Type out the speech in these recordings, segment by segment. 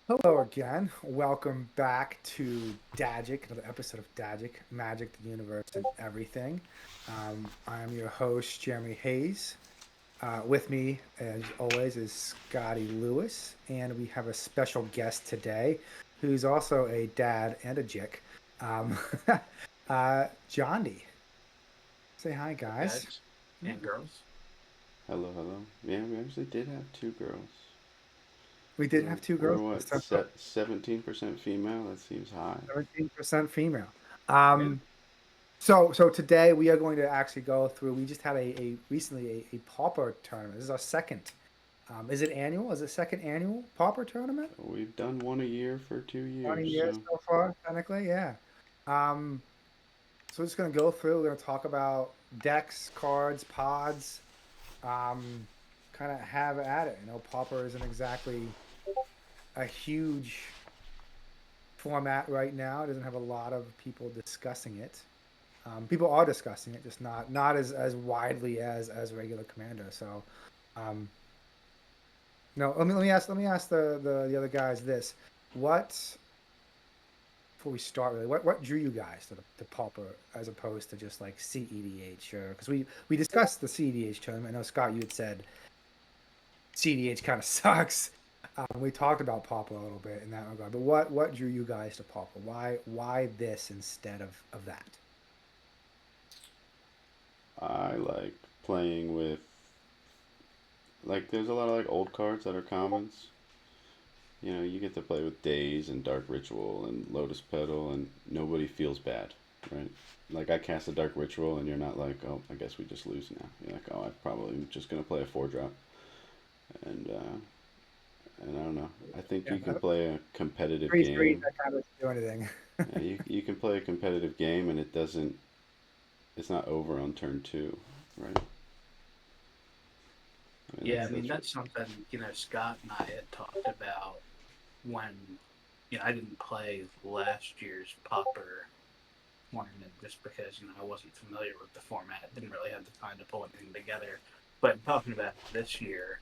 Hello again. Welcome back to Dadgic, another episode of Dadgic, Magic, the Universe, and Everything. I am your host, Jeremy Hayes. With me, as always, is Scotty Lewis, and we have a special guest today who's also a dad and a jick, um, Jondy. Say hi, guys. Guys and girls. Hello, hello. Yeah, we actually did have two girls. We did have two We're girls this what, time. 17% female? That seems high. 17% female. Yeah. So today we are going to actually go through. We just had recently a Pauper tournament. This is our second. Is it annual? Is it second annual Pauper tournament? We've done one a year for 20 2 years, years so so far, technically, yeah. Um, so we're just gonna go through. We're gonna talk about decks, cards, pods. Kind of have at it. You know, Pauper isn't exactly a huge format right now. It doesn't have a lot of people discussing it. People are discussing it, just not as widely as regular Commander. So, um, no. Let me ask the other guys this: what before we start really? What drew you guys to the Pauper as opposed to just like CEDH? Or because we discussed the CEDH tournament. I know Scott, you had said CEDH kind of sucks. We talked about Pauper a little bit in that regard, but what drew you guys to Pauper? Why this instead of that? I like playing with, like, there's a lot of like old cards that are commons. You know, you get to play with Daze and Dark Ritual and Lotus Petal, and nobody feels bad, right? Like, I cast a Dark Ritual, and you're not like, oh, I guess we just lose now. You're like, oh, I'm probably just gonna play a 4-drop, and I don't know. I think Yeah, you can play a competitive freeze, game. that kind of do anything. Yeah, you can play a competitive game, and it's not over on turn two, right? I mean, Yeah, I that's mean that's that's something, Scott and I had talked about when, I didn't play last year's Pauper tournament just because, I wasn't familiar with the format. Didn't really have the time to pull anything together. But talking about this year,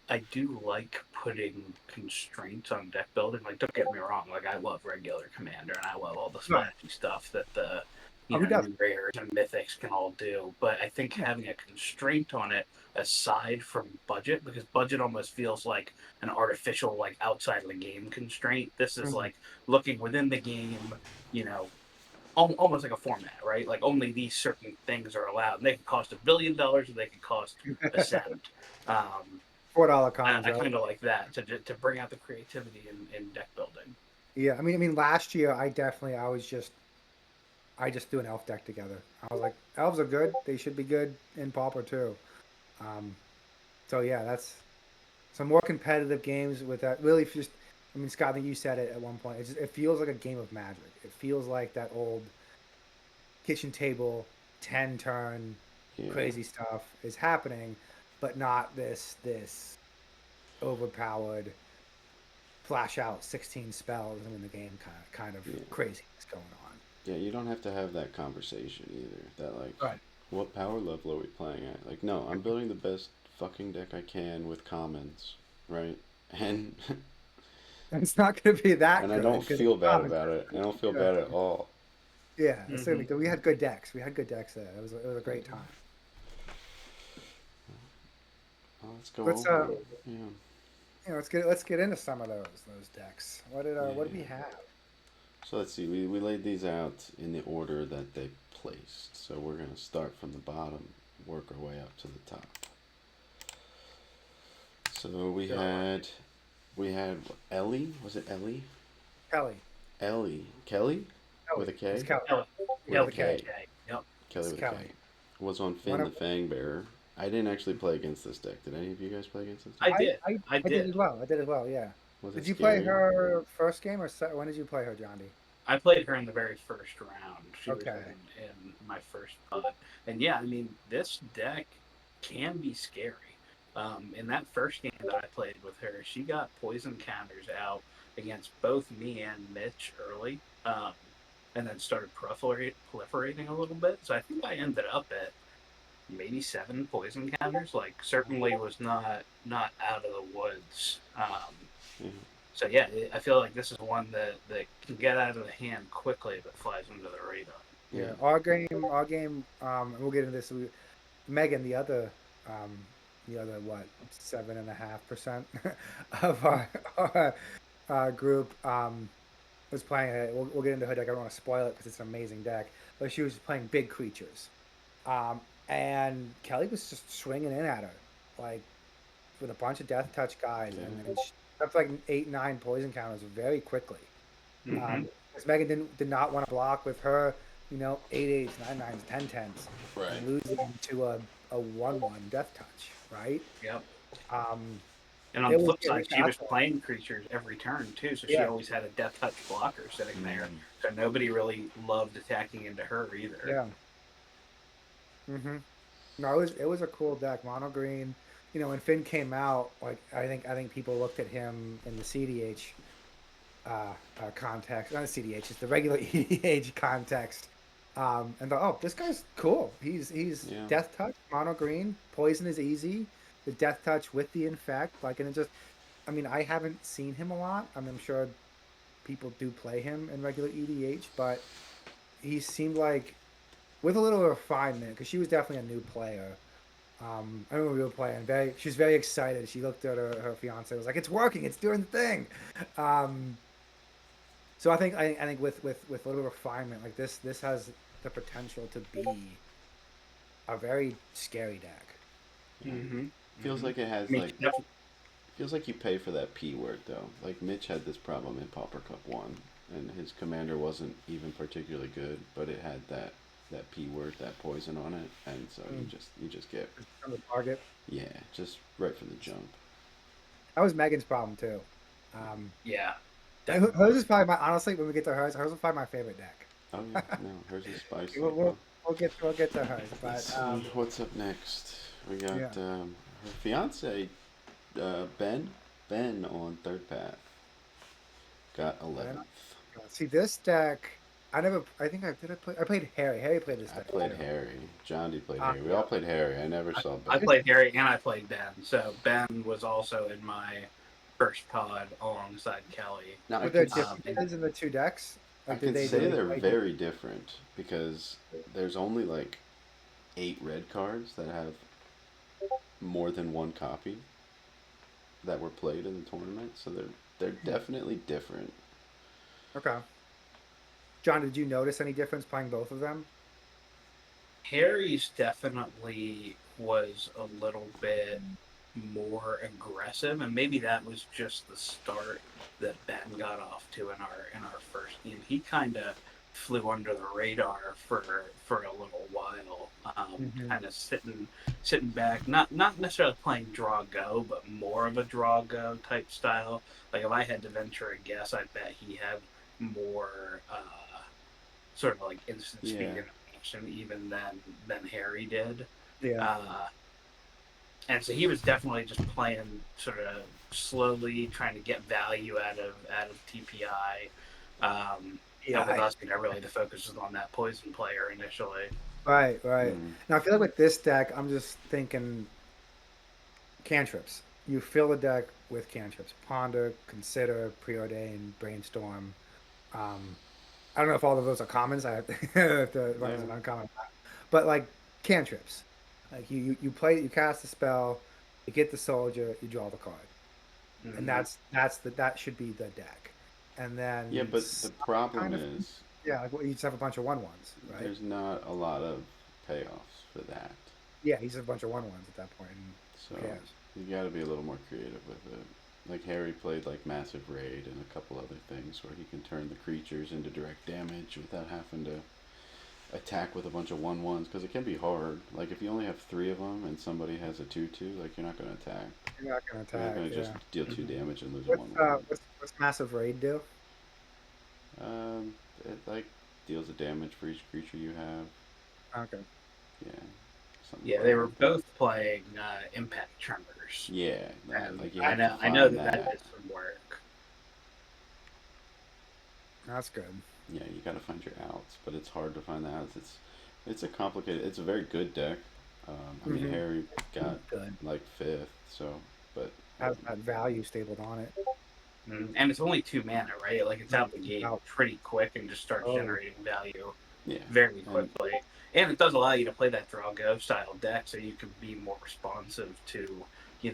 I do like putting constraints on deck building. Like, don't get me wrong, like I love regular Commander and I love all the Right. splashy stuff that the Oh, he does. new rares and mythics can all do. But I think having a constraint on it aside from budget, because budget almost feels like an artificial, like outside of the game constraint. This is Mhm. like looking within the game, almost like a format, right? Like only these certain things are allowed. And they can cost $1 billion, or they can cost a cent. Um, $4 I, commons, I right? kind of like that to bring out the creativity in deck building. Yeah, I mean, last year I just threw an elf deck together. I was like, elves are good. They should be good in Pauper too. Um, so yeah, that's some more competitive games with that. Really, just I mean, Scott, I think you said it at one point. It feels like a game of Magic. It feels like that old kitchen table 10 turn yeah, crazy stuff is happening, but not this overpowered flash out 16 spells and win the game kind of yeah, crazy is going on. yeah. You don't have to have that conversation either. That like, Right. what power level are we playing at? Like, no, I'm building the best fucking deck I can with commons, right? And And it's not going to be that and I good don't because feel bad common about it. I don't feel good. bad at all. Yeah, Mm-hmm. assuming we had good decks. We had good decks there. It was a great time. Well, let's go Let's over them. Yeah, let's get into some of those decks. What did we yeah. have? So let's see. We laid these out in the order that they placed. So we're gonna start from the bottom, work our way up to the top. So we had Ellie. Was it Ellie? Kelly. Kelly with Kelly. a It's K. Kelly. Kelly, Yeah, With a with a K. Kelly, K. yep. Kelly It's with a K. Kelly. Was on One Finn of the Fangbearer. I didn't actually play against this deck. Did any of you guys play against this deck? I did, I I I did did. as well. I did as well. Yeah. Was it Did you play scary? her first game when did you play her, John D? I played her in the very first round. She was Okay. in my first pod. And yeah, I mean, this deck can be scary. In that first game that I played with her, she got poison counters out against both me and Mitch early. and then started proliferating a little bit. So I think I ended up at maybe 7 poison counters. Like, certainly was not out of the woods. Yeah. So yeah, I feel like this is one that can get out of the hand quickly, but flies under the radar. Yeah, Yeah. our game. And we'll get into this. Megan, the other what 7.5% of our group was playing it. We'll get into her deck. I don't want to spoil it because it's an amazing deck. But she was playing big creatures, um, and Kelly was just swinging in at her like with a bunch of death touch guys, Yeah. and she up like 8, 9 poison counters very quickly. Mm-hmm. Because Megan did not want to block with her, 8/8s, 9/9s, 10/10s, Right. and losing to a 1/1 death touch, right? Yep. Um, And on it the was flip it side, she got was there. playing creatures every turn too, so she Yeah, always had a death touch blocker sitting there. Mm. So nobody really loved attacking into her either. yeah. hmm No, it was a cool deck, mono green. When Finn came out, like I think people looked at him in the CDH context, not the CDH, it's the regular EDH context, and thought, oh, this guy's cool. He's Yeah. death touch, mono green, poison is easy. The death touch with the infect, like, and it just, I mean, I haven't seen him a lot. I mean, I'm sure people do play him in regular EDH, but he seemed like with a little refinement because she was definitely a new player. I remember we were playing. She's very excited. She looked at her fiance. Was like, "It's working. It's doing the thing." Um, so I think with a little refinement like this has the potential to be a very scary deck. Yeah. Mm-hmm. Feels Mm-hmm. like it I has mean, like feels like you pay for that P word though. Like Mitch had this problem in Pauper Cup 1, and his commander wasn't even particularly good, but it had that P word, that poison on it, and so Mm. you just get, On the target. yeah, just right from the jump. That was Megan's problem too. Um, yeah, hers definitely. is probably hhonestly when we get to hers is probably my favorite deck. Oh yeah, no, hers is spicy. We'll, Well, we'll, we'll get to hers, let's but see what's up next. We got yeah. her fiance, Ben. Ben on third path got Then 11th. see this deck. I never. I think I did. I played Harry. Harry played this I deck played too. Harry. Jondy played Harry. We Yeah. all played Harry. I never saw I Ben. This, played Harry and I played Ben. So Ben was also in my first pod alongside Kelly. Now were there And differences in the two decks? I Like, can did say they they're play very different because there's only like 8 red cards that have more than one copy that were played in the tournament, so they're definitely different. Okay. John, did you notice any difference playing both of them? Harry's definitely was a little bit more aggressive, and maybe that was just the start that Ben got off to in our first game. He kind of flew under the radar for a little while, Mm-hmm. kind of sitting back, not necessarily playing draw go, but more of a draw go type style. Like if I had to venture a guess, I bet he had more sort of like instant Yeah. speed and action even than Harry did. Yeah. Uh, and so he was definitely just playing sort of slowly, trying to get value out of TPI. Yeah. And with us, really the focus was on that poison player initially. Right. Right. Mm. Now I feel like with this deck, I'm just thinking cantrips. You fill the deck with cantrips: ponder, consider, preordain, brainstorm. Um, I don't know if all of those are commons. I have to run as Yeah. an uncommon, but like cantrips. Like you play, you cast a spell, you get the soldier, you draw the card, and Mm-hmm. that should be the deck. And Yeah, then but the some problem kind of, is yeah, like you just have a bunch of 1/1s, right? there's not a lot of payoffs for that. Yeah, he's a bunch of 1/1s at that point, and So who cares? you got to be a little more creative with it. Like Harry played like Massive Raid and a couple other things where he can turn the creatures into direct damage without having to attack with a bunch of 1/1s because it can be hard. Like if you only have 3 of them and somebody has a 2/2, like you're not going to attack. You're not gonna You're not attack. going to just Yeah. deal 2 damage and lose a What's 1/1. what's massive raid do? It like deals a damage for each creature you have. Okay. Yeah, something Yeah, like they were that. both playing impact tremors, Yeah, and like you have to I know find that that. did some work. That's good. Yeah, you got to find your outs, but it's hard to find the outs. It's a complicated. It's a very good deck. I mean, Mm-hmm. Harry got Good. like fifth, so but Has that value stapled on it. And it's only 2 mana, right? Like it's out the It's gate out. pretty quick and just starts Oh, generating value yeah, very and quickly. And it does allow you to play that draw go style deck, so you can be more responsive to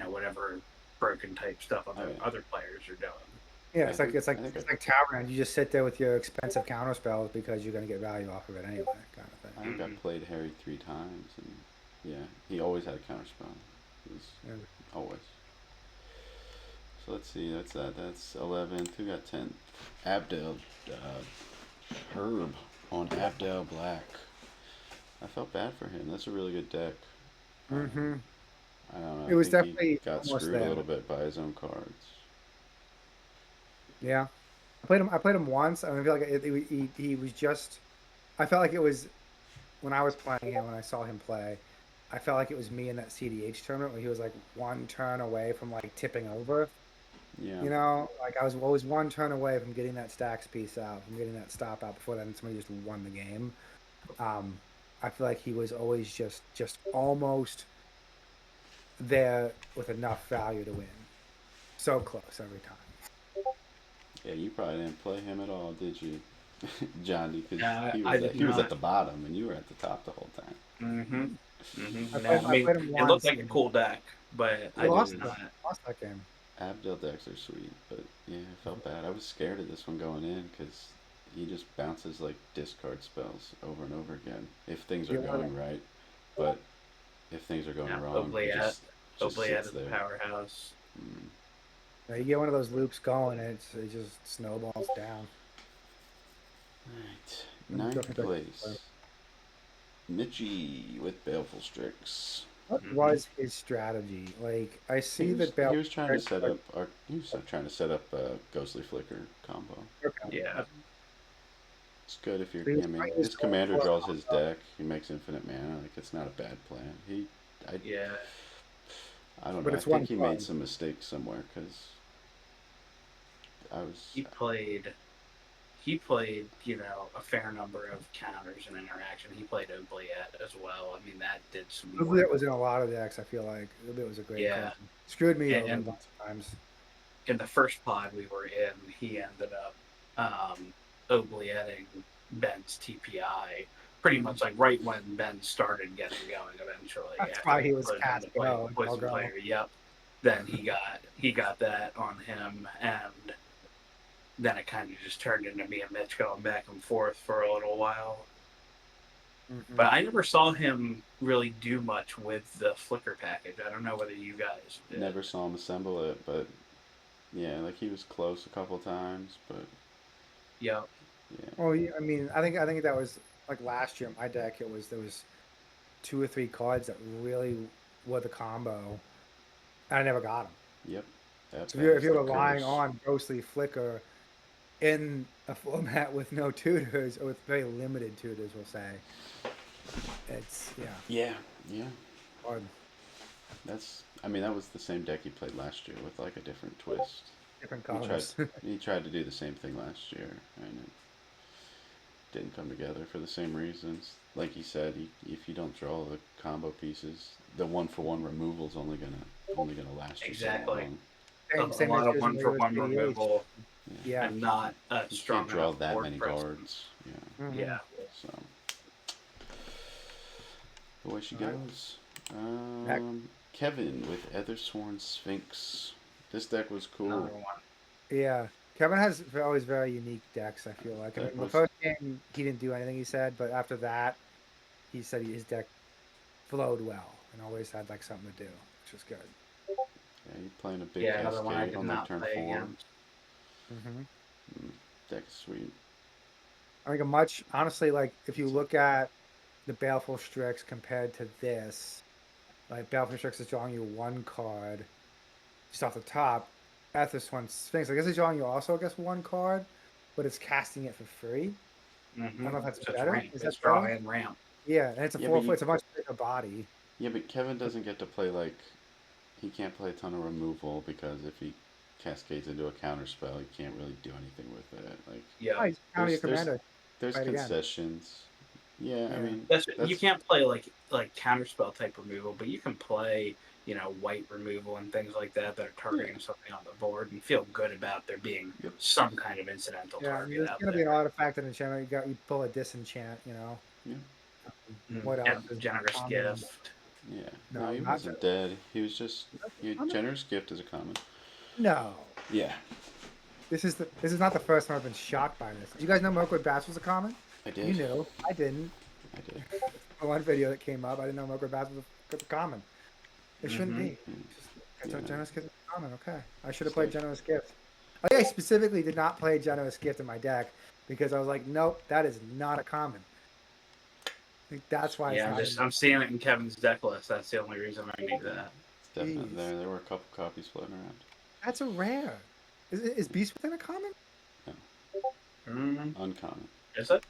whatever broken type stuff oh yeah, other players are doing. yeah. I It's like think it's like I think it's like tower round. You just sit there with your expensive counter spells because you're gonna get value off of it anyway, kind of thing. I think I played Harry 3 times, and yeah, he always had a counterspell. He was Yeah. always. So let's see, that's that. That's 11th. Who got 10th? Abdel, Herb on Abdel Black. I felt bad for him. That's a really good deck. Mm-hmm. I don't know. It I was think he definitely got almost screwed a there. little bit by his own cards. Yeah. I played him once. I feel like he was just. I felt like it was when I was playing him. When I saw him play, I felt like it was me in that CDH tournament where he was like one turn away from like tipping over. Yeah. Like I was always one turn away from getting that stacks piece out, from getting that stop out before then somebody just won the game. Um, I feel like he was always just almost there with enough value to win. So close every time. Yeah, you probably didn't play him at all, did you, Johnny? Because I did he was at not. the bottom and you were at the top the whole time. Mm-hmm. I No, played I I mean played him it looked once like a and cool deck, but he I It did lost is. that not. lost that game. Abdel decks are sweet, but yeah, I felt bad. I was scared of this one going in because he just bounces like discard spells over and over again if things are You know, going right. But if things are going Yeah, wrong, he Obliette. just Obliette sits is a there. powerhouse. Mm. you get one of those loops going, and it just snowballs down. All right, And ninth place, Mitchie with Baleful Strix. what Mm-hmm. was his strategy? Like I see that He Bell. was trying to set up a Ghostly Flicker combo. Yeah. It's good if you're. He I was, mean, he was his going commander for a draws his combo. deck. He makes infinite mana. Like it's not a bad plan. I, Yeah. I don't But know. I it's think one he made card. some mistakes somewhere because I was. He played a fair number of counters and interaction. He played Obliette as well. I mean, that did some It work. was in a lot of decks. I feel like it was a great Yeah. card. Screwed me over a And bunch of times. in the first pod we were in, he ended up Oblietting Ben's TPI pretty much like right when Ben started getting going eventually That's after why he he was put him cast to play go and all Poison go. Player. Yep. Then he got that on him, and then it kind of just turned into me and Mitch going back and forth for a little while. Mm-hmm. But I never saw him really do much with the Flicker package. I don't know whether you guys did. Never saw him assemble it, but yeah, like he was close a couple times, but Yep. yeah, Well, I mean, I think that was like last year. My deck, there was two or three cards that really were the combo, and I never got them. yep, So that if is you're the relying curse. on Ghostly Flicker in a format with no tutors or with very limited tutors, we'll say, it's Yeah, yeah. hard. I mean, that was the same deck he played last year with like a different twist. Different He tried colors. he tried to do the same thing last year, and it didn't come together for the same reasons. Like he said, if you don't draw the combo pieces, the one for one removal is only gonna last you so Exactly. long. A, Same, a same lot of issues in one for regular one PEDH. removal Yeah, Yeah. and not a you can't strong draw enough that board many presence. guards. Yeah, Mm-hmm. Yeah. so away she All right. goes. Next. Kevin with Ethersworn Sphinx. This deck was Another cool. one. Yeah. Kevin has always very unique decks, I This feel like. I deck mean, the was first game, he didn't do anything, he said, but after that, he said his deck flowed well and always had like something to do, which was good. yeah, you're playing a big Yeah, another one I cascade did on like not turn play 4. against. Mm-hmm. Mm, deck is sweet. I think honestly, like if you look at the Baleful Strix compared to this, like Baleful Strix is drawing you one card just off the top. At this one, Sphinx, I guess it's drawing you also, I guess, one card, but it's casting it for free. I don't know if that's So it's better. ramp. Is that It's draw better? and ramp. Yeah, and it's a Yeah, but 4 foot. It's a much bigger body. Kevin doesn't get to play like he can't play a ton of removal because if he cascades into a counter spell. You can't really do anything with it. Like Yeah, Oh, you just counter your there's commander. there's Play it again. concessions. Yeah, I Yeah. mean you that's can't play like counterspell type removal, but you can play white removal and things like that that are yeah. targeting something on the board and feel good about there being Yep. some kind of incidental Yeah, I mean, target there's out gonna be an there. artifact and enchantment. You pull a disenchant, you know. Yeah. What else And is generous common? gift. Yeah. No, No, he not wasn't dead. He was just common. generous gift is a common. No. Yeah. This is not the first time I've been shocked by this. Did you guys know Mirkwood Bats was a common? I You did. knew. I didn't. I did. For one video that came up, I didn't know Mirkwood Bats was a common. It shouldn't Mm-hmm. be. Just, it's Yeah. a generous gift is a common. Okay. I should have It's played like generous gift. I think I specifically did not play generous gift in my deck because I was like, nope, that is not a common. I think that's why it's Yeah, not. I'm seeing it in Kevin's deck list. That's the only reason I knew yeah. that. It's definitely Jeez, there. There were a couple copies floating around. that's a rare. Is Beast within a common? No. Mm, Uncommon. is it?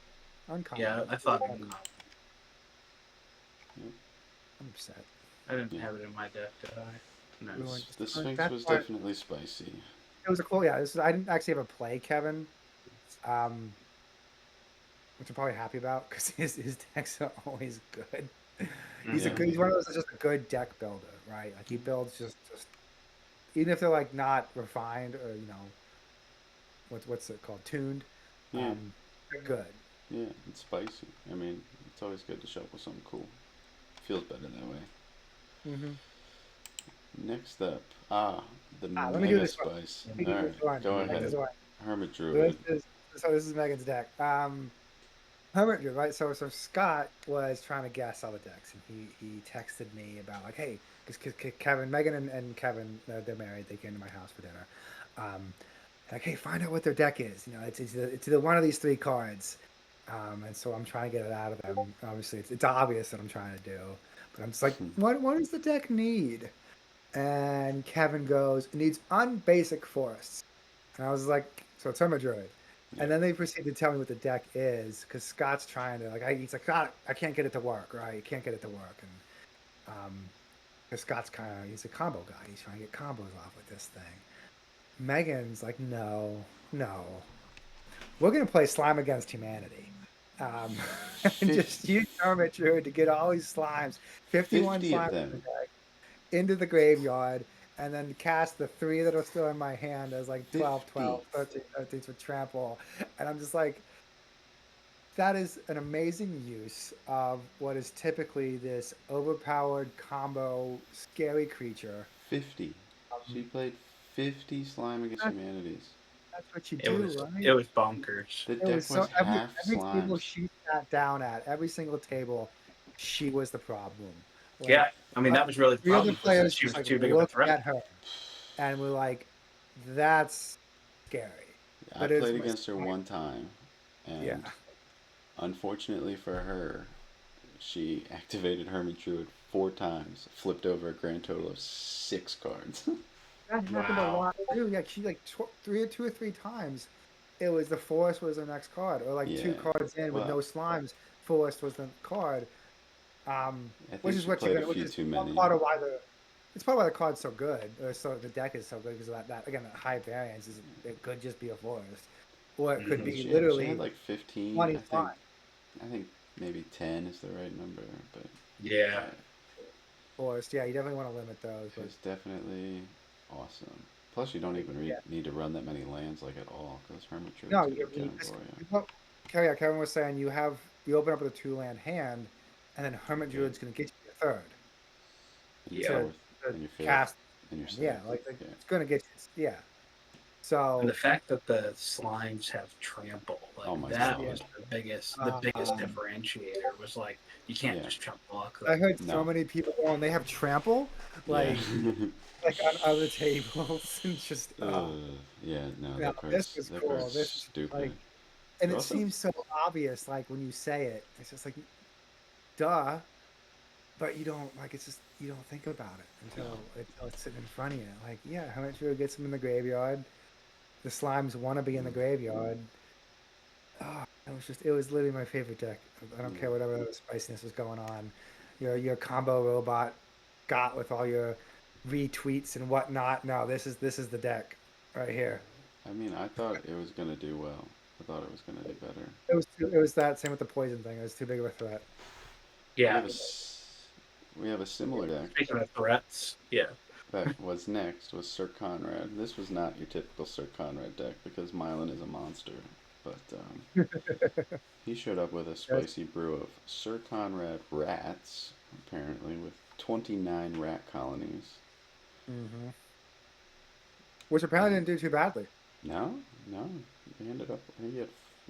Uncommon. Yeah, I thought I'm Yep. upset. I didn't Yeah. have it in my deck, did I? No. Ruined. The Sphinx That's was why definitely spicy. it was a cool. Yeah, I didn't actually ever play Kevin, which I'm probably happy about because his decks are always good. He's a Yeah. good. He's one of those that's just a good deck builder, right? Like he builds just even if they're like not refined or what's it called, tuned. Yeah. They're good. Yeah. It's spicy. I mean, it's always good to show up with something cool. Feels better that way. Mm-hmm. Next up, the Let me do Mega this one. Spice. Let me All do right, this one. go Like, this ahead. is what- Hermit So Druid. this is Megan's deck. Hermit Drew, right? So Scott was trying to guess all the decks, and he texted me about like, hey, because Kevin, Megan, and Kevin, they're married. They came to my house for dinner. Like, hey, find out what their deck is. You know, it's either one of these three cards. And so I'm trying to get it out of them. Obviously, it's obvious that I'm trying to do, but I'm just like, what does the deck need? And Kevin goes, it needs unbasic forests. And I was like, so it's Hermit Druid. Yeah. And then they proceed to tell me what the deck is because Scott's trying to he's like, God, I can't get it to work, right? You can't get it to work, and because Scott's he's a combo guy. He's trying to get combos off with this thing. Megan's like, no, we're gonna play Slime Against Humanity, and just use Hermit Druid to get all these slimes, 51 50 of slimes in them. the deck, into the graveyard. And then cast the three that are still in my hand as like 12, 12, 13, 13 for trample. And I'm just like, that is an amazing use of what is typically this overpowered combo scary creature. 50. She played 50 Slime Against That- Humanities. That's what you It do, was right? it was bonkers. The It deck was was so every half table slimes. she sat down at, every single table, she was the problem. Like, Yeah, I mean that was really the three other problem. players She was just like too big of a looked threat. at her, and we're like, "That's scary." I But it's played against her one time, and yeah. unfortunately for her, she activated Hermit Druid 4 times, flipped over a grand total of 6 cards. That happened a lot too. Yeah, she like two or three times. It was the forest was the next card, or like two Yeah. cards in with no Well, slimes. Forest was the card. I Which think is she what you're played a gonna. Which few is too many. part of why it's part of why the card's so good, or so the deck is so good because of that again, the high variance is it could just be a forest, or it could be She literally had like 15. 20 I think maybe 10 is the right number, but Yeah, forest. Yeah, you definitely want to limit those. But it's definitely awesome. Plus, you don't even need to run that many lands like at all because Hermit Druid's no, gonna get them for you. Kevin was saying you open up with a 2-land hand, and then Hermit Yeah. Druid's going to get you a third. And Yeah. your fourth, To and your fifth, cast. and your Yeah, sixth. like Yeah. it's going to get you. Yeah. So and the fact that the slimes have trample, like Oh my that God. was the biggest differentiator. Was like you can't Yeah. just chump block I them. heard so No. many people going, they have trample, like Yeah. like on other tables, and just Yeah, no, now, that this part's was that cool. part's This is stupid. like, and But it also, seems so obvious, like when you say it, it's just like, duh, but you don't like. It's just you don't think about it until it's sitting in front of you. Like, yeah, how much gets them in the graveyard? The slimes want to be in the graveyard. Oh, it was literally my favorite deck. I don't care whatever other spiciness was going on. Your combo robot got with all your retweets and whatnot. No, this is the deck. right here. I mean, I thought it was gonna do well. I thought it was gonna do better. It was that same with the poison thing. It was too big of a threat. We Yeah. have a we have a similar deck Speaking of threats, yeah. that was next was Sir Conrad. This was not your typical Sir Conrad deck because Mylan is a monster, but he showed up with a Yes. spicy brew of Sir Conrad rats, apparently with 29 rat colonies. Mm-hmm. Which apparently didn't do too badly. No, no, he ended up I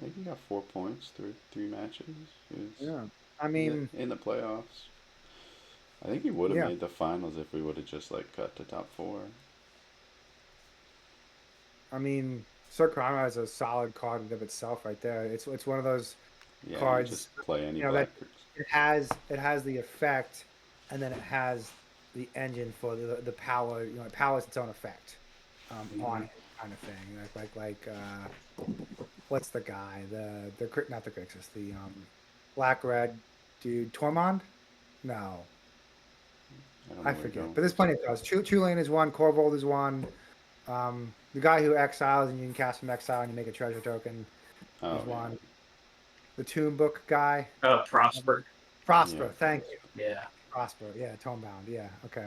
think he got 4 points through 3 matches. He was Yeah. I mean, in the playoffs. I think he would have yeah. made the finals if we would have just like cut to top four. I mean, Sir Conrad is a solid card in of itself right there. It's one of those Yeah, you cards, just play any that black. it has the effect, and then it has the engine for the power. It powers its own effect on it, kind of thing. What's the guy? Not the Grixis, the black red dude, Tormund? No, I don't know I where you're forget. going. But there's plenty of those. Tulane is one. Corvold is one. The guy who exiles and you can cast from exile and you make a treasure token Oh is yeah, one. The Tomb Book guy, Prosper. Prosper. yeah. Thank you, Yeah. Prosper. Yeah, Tomebound. Yeah, okay.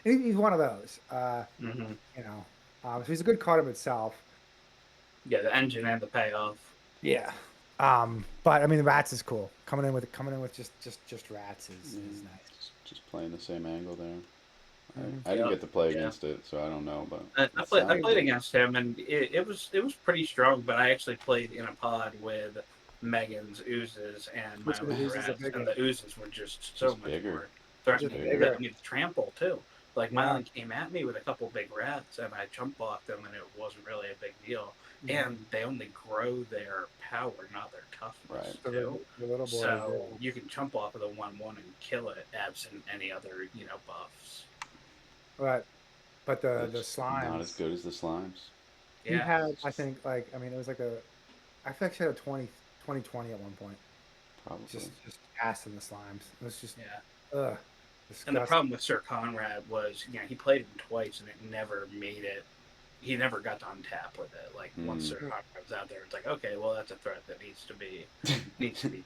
He's one of those. Hmm. You know, so he's a good card of itself. Yeah, the engine and the payoff. Yeah. But I mean, the rats is cool. Coming in with just rats is nice. Just playing the same angle there. Mhm. I didn't Yep. get to play Yeah. against it, so I don't know, but I it played sounded good. against him, and it was pretty strong. But I actually played in a pod with Megan's oozes and Which of the Mylan's oozes are rats, and bigger? the oozes were just so Just much bigger. more Which is threatening. Bigger. bigger? I mean, trample too. Like Yeah. Mylan came at me with a couple big rats, and I jump blocked them, and it wasn't really a big deal. Mhm. And they only grow their power, not their toughness, Right. too. The little boys. So Yeah. you can jump block with a 1/1 and kill it, absent any other buffs. Right. But the It's not as slimes. good as the slimes. He Yeah. had, I think, I mean, it was like I feel like he had a 2020 at one point. Probably. Just casting the slimes. It was just, Yeah. ugh, And the disgusting. problem with Sir Conrad was, he played him twice and it never made it. He never got to untap with it. Like once Sir Conrad was out there, it's like, okay, well that's a threat that needs to be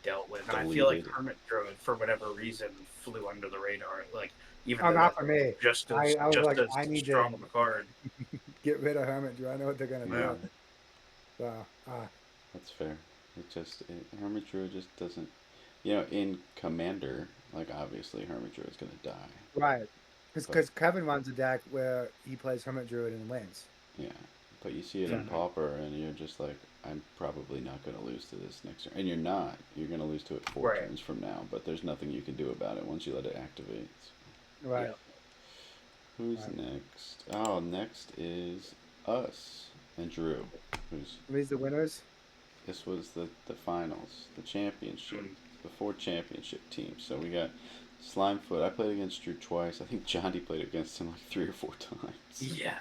dealt with. And I feel like Hermit Druid, for whatever reason, flew under the radar. Like even Oh, though not that's for me. just I was like, I need strong to of a card. get rid of Hermit. Do I know what they're gonna Yeah. do? So, That's fair. Hermit Druid just doesn't. In Commander, like obviously Hermit Druid's gonna die. right. Because Kevin runs a deck where he plays Hermit Druid and wins. Yeah, but you see it in Pauper, and you're just like, I'm probably not gonna lose to this next turn, and you're not. You're gonna lose to it four Right. turns from now, but there's nothing you can do about it once you let it activate. Right. Yep. Who's Right. next? Oh, next is us and Drew. Are these the winners? This was the finals, the championship, the 4 championship teams. So we got Slimefoot. I played against Drew twice. I think Jondy played against him like 3 or 4 times. Yeah.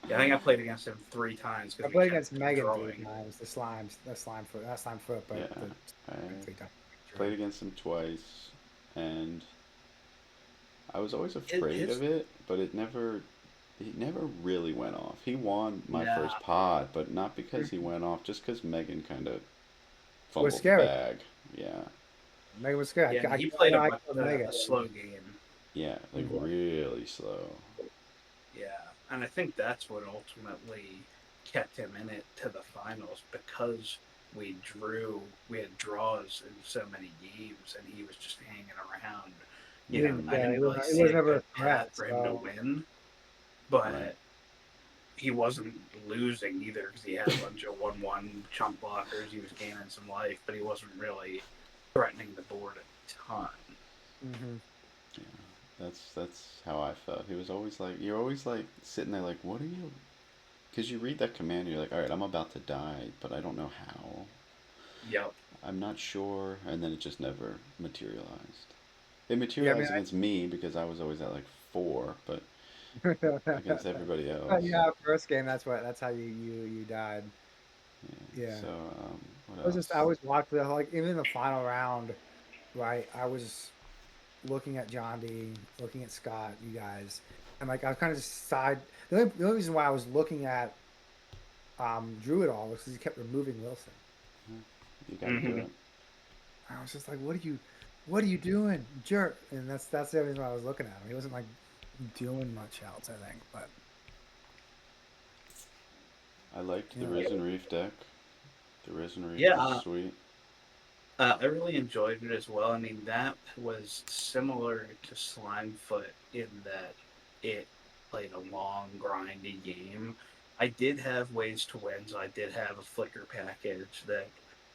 Yeah, I think I played against him 3 times. I played against Megan 3 times. The Slime Foot, not Slime Foot, but Yeah, the 3 times. played against him twice, and I was always afraid of it, but he never really went off. He won my first pod, but not because he went off, just because Megan kind of fumbled the scary. bag. Yeah. Megan was scared. Yeah, he played a slow game. Yeah, like really slow. Yeah, and I think that's what ultimately kept him in it to the finals, because we had draws in so many games, and he was just hanging around. I didn't really see a good path for him to win, but he wasn't losing either because he had a bunch of 1/1 chump blockers. He was gaining some life, but he wasn't really threatening the board a ton. Mm-hmm. Yeah, that's how I felt. He was always like, you're always like sitting there like, what are you? Because you read that command, you're like, all right, I'm about to die, but I don't know how. Yep. I'm not sure, and then it just never materialized. It materialized against me because I was always at like 4, but against everybody else. Yeah, first game. That's how you died. Yeah. So what else? I was watching even in the final round, right? I was looking at Jondy, looking at Scott, you guys. and like I was kind of just side. The only reason why I was looking at Druid all was because he kept removing Wilson. You got to do Hmm. it. I was just like, what are you doing, you jerk? And that's the reason why I was looking at him. He wasn't like doing much else, I think. But I liked the yeah, Risen Reef deck. The Risen Reef Yeah, was sweet. I really enjoyed it as well. I mean, that was similar to Slimefoot in that it played a long, grindy game. I did have ways to win, so I did have a flicker package that,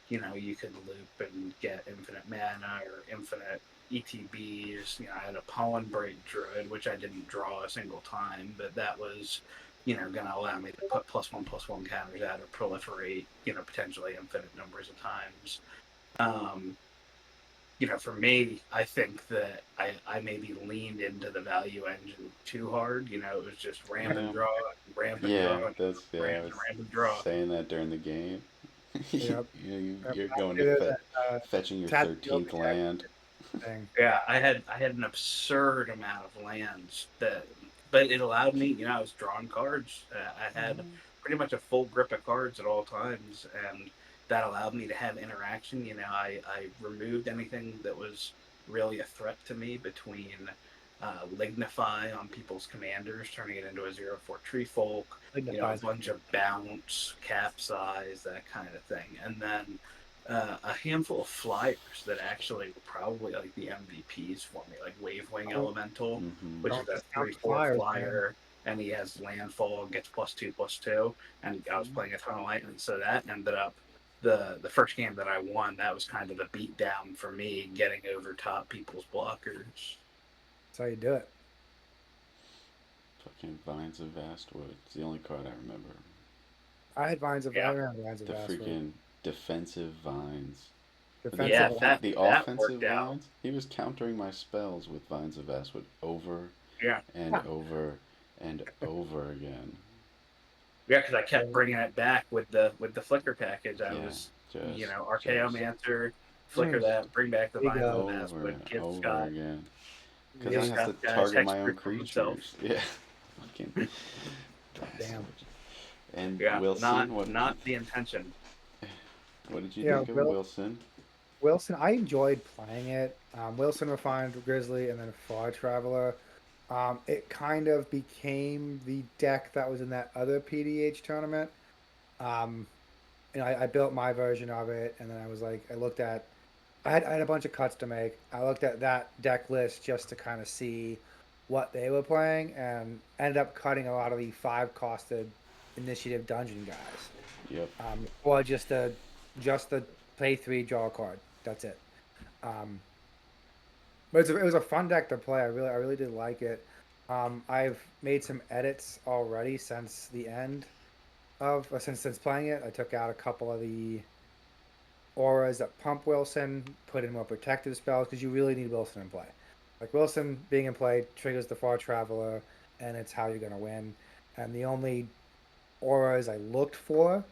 you could loop and get infinite mana or infinite ETBs. I had a Pollen Break Druid, which I didn't draw a single time, but that was, going to allow me to put +1/+1 counters out or proliferate, potentially infinite numbers of times. Um, for me, I think that I maybe leaned into the value engine too hard. It was just ramp and Yeah. draw, ramp and draw, Yeah, and that's ramp I and was ramp and draw. saying that during the game. you, yep. Yep. you're I going to did that fetching your Tad Yoga 13th land. thing. Yeah, I had an absurd amount of lands but it allowed me. I was drawing cards. I had pretty much a full grip of cards at all times, and that allowed me to have interaction. I removed anything that was really a threat to me between Lignify on people's commanders, turning it into a 0/4 tree folk. A Signifies. bunch of bounce, capsize, that kind of thing, and then a handful of flyers that actually were probably like the MVPs for me, like Wavewing Don't, Elemental, Mm-hmm. which is don't a discount three the four flyers, man. flyer, and he has landfall, gets +2/+2, and I was Mhm. playing a ton of lightning, so that ended up the first game that I won. That was kind of the beat down for me, getting over top people's blockers. That's how you do it. Fucking Vines of Vastwood. It's the only card I remember. I Yeah, remember Vines of The Vastwood. freaking defensive vines. Defensive. yeah, that The that offensive worked out. vines, he was countering my spells with Vines of Vastwood over Yeah, and over and over again. yeah, because I kept bringing it back with the flicker package. I Yeah, was, just Archaeomancer, flicker Mm, that, bring back the there you Vines of go. the over Vastwood, and give over Scott again. Because give I Really? have to Scott guys target my own hexproof from himself. creatures. Yeah, fucking Damn. bastard. And Yeah, not Wilson, not the intention. what did you Yeah, think of Wilson? Wilson, I enjoyed playing it. Wilson refined Grizzly and then Far Traveler. It kind of became the deck that was in that other PDH tournament. Um, I built my version of it, and then I was like, I had a bunch of cuts to make. I looked at that deck list just to kind of see what they were playing, and ended up cutting a lot of the five costed initiative dungeon guys. Yep. Or just the play three, draw a card. That's it. Um, but it was a fun deck to play. I really did like it. I've made some edits already since the end of since playing it. I took out a couple of the auras that pump Wilson, put in more protective spells because you really need Wilson in play. Like Wilson being in play triggers the Far Traveler, and it's how you're gonna win. And the only auras I looked for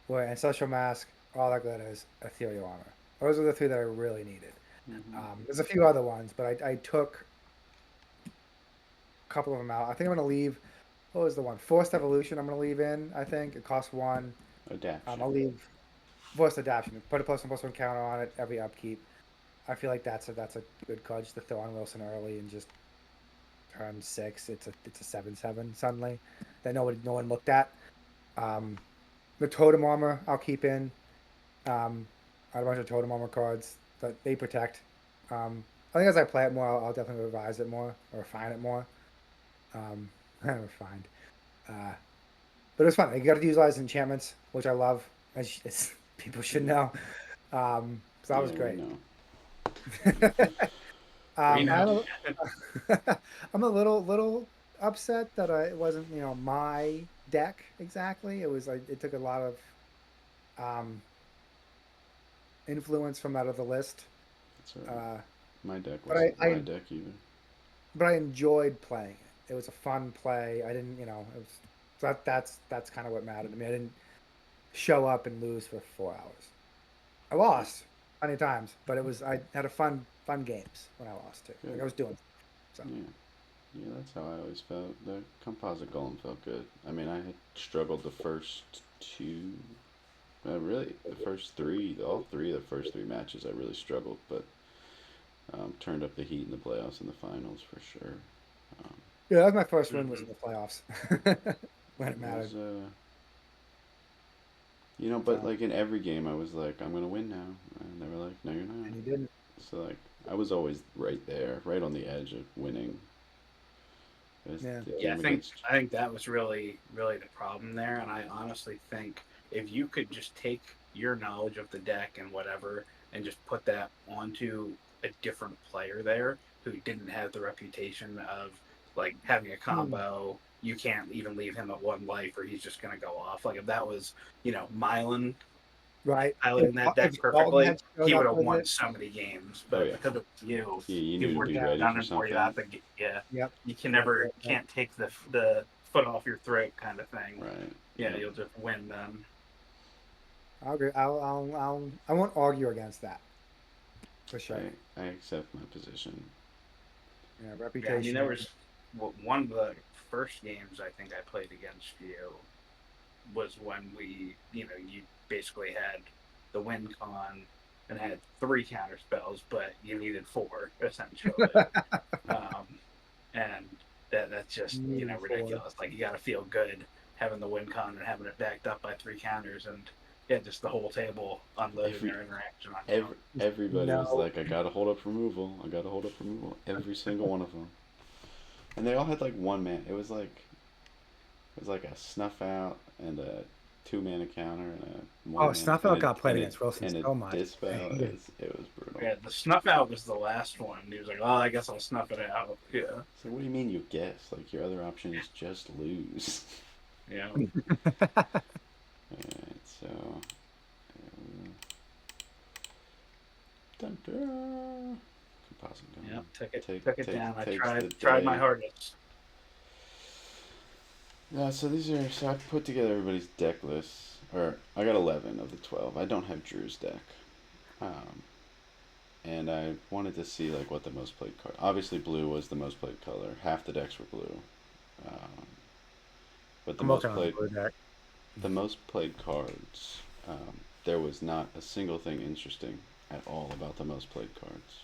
were Ancestral Mask, All That Glitters, Ethereal Armor. Those are the three that I really needed. Mm-hmm. There's a few other ones, but I took a couple of them out. I think I'm gonna leave. What was the one? Forced Evolution. I'm gonna leave in. I think it costs one. Adaption. I'll leave Forced Adaption. Put a +1/+1 counter on it every upkeep. I feel like that's a good card just to throw on Wilson early and just turn 6. It's a 7/7 suddenly that no one looked at. Um, the Totem Armor I'll keep in. I had a bunch of Totem Armor cards that they protect. I think as I play it more, I'll definitely revise it more or refine it more. Refined. Uh, but it was fun. You got to utilize enchantments, which I love, as people should Yeah. know. So that was Yeah, we great. know. We know. I'm a, I'm a little upset that it wasn't my deck exactly. It was like it took a lot of um, influence from that other list. That's alright. Uh, My deck but wasn't my deck either. I enjoyed playing it. It was a fun play. I didn't it was that's kind of what mattered to me. I didn't show up and lose for 4 hours. I lost plenty of times, but I had a fun games when I lost too. Like Good. I was doing so. Yeah. Yeah, that's how I always felt. The composite golem felt good. I mean, I had struggled the first two. Really, the first three, all three of the first three matches, I really struggled, but turned up the heat in the playoffs and the finals for sure. Um, Yeah, that was my first win was Mhm. in the playoffs when it it mattered. was, but So, like in every game, I was like, I'm gonna win now, and they were like, No, you're not. and you didn't. So like, I was always right there, right on the edge of winning. It was Yeah. the Yeah, game against. I think that was really the problem there, and I honestly think if you could just take your knowledge of the deck and whatever, and just put that onto a different player there who didn't have the reputation of like having a Hmm. combo, you can't even leave him at one life or he's just gonna go off. Like if that was Mylan Right. piloting that If deck Dalton perfectly, had showed he would up have with won it. so many games. Oh But yeah, because of you, you he knew to worked be Yeah. it ready done for it for you out something, yeah. Yep. You can Yep. never Yep. Yep. can't take the foot off your throat kind of thing. right? Yeah, Yep. you'll just win them. I'll agree. I won't argue against that for sure. I accept my position. Yeah. Yeah, I mean there Reputation. was one of the first games I think I played against you was when you basically had the win con and had three counter spells, but you needed four essentially. Um, and that's just Moving forward. ridiculous. Like you got to feel good having the win con and having it backed up by three counters, and yeah, just the whole table unloading Every their interaction on you. everybody was No. like, I gotta hold up removal. I gotta hold up removal. Every single one of them, and they all had like one man. It was like a snuff out and a 2 mana counter and a one Oh, man Snuffout got played against Wilson and a so much. I dispel. hated It was brutal. Yeah, the snuff out was the last one. He was like, "Oh, I guess I'll snuff it out." Yeah, So what do you mean you guess? Like your other option is just lose. yeah, it. Alright, so dun, dun. Composite yeah. gun. Took it down. I Takes the tried my day. hardest. So I put together everybody's deck lists, or I got 11 of the 12. I don't have Drew's deck, um, and I wanted to see like what the most played card. Obviously, blue was the most played color. Half the decks were blue, um, but I'm working on the blue deck. the most played cards. There was not a single thing interesting at all about the most played cards.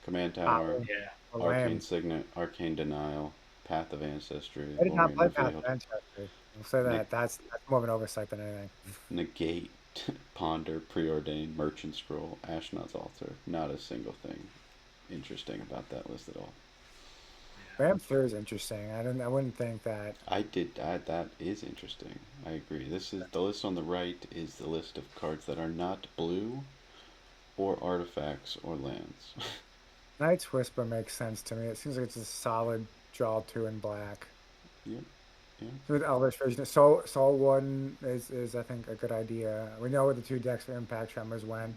Command Tower, Power. Yeah, Arcane Land. Signet, Arcane Denial, Path of Ancestry, I did not Lorien play Path of Revealed, Ancestry. I'll say ne- that. That's more of an oversight than anything. Negate, Ponder, Preordained, Merchant Scroll, Ashnod's Altar. Not a single thing interesting about that list at all. Ram 3 is interesting. I wouldn't think that. That is interesting. I agree. This is the list on the right is the list of cards that are not blue or artifacts or lands. Knight's Whisper makes sense to me. It seems like it's a solid draw 2 in black. Yep. Yeah. With Elvish Vision. Soul Warden is I think a good idea. We know where the two decks for Impact Tremors went.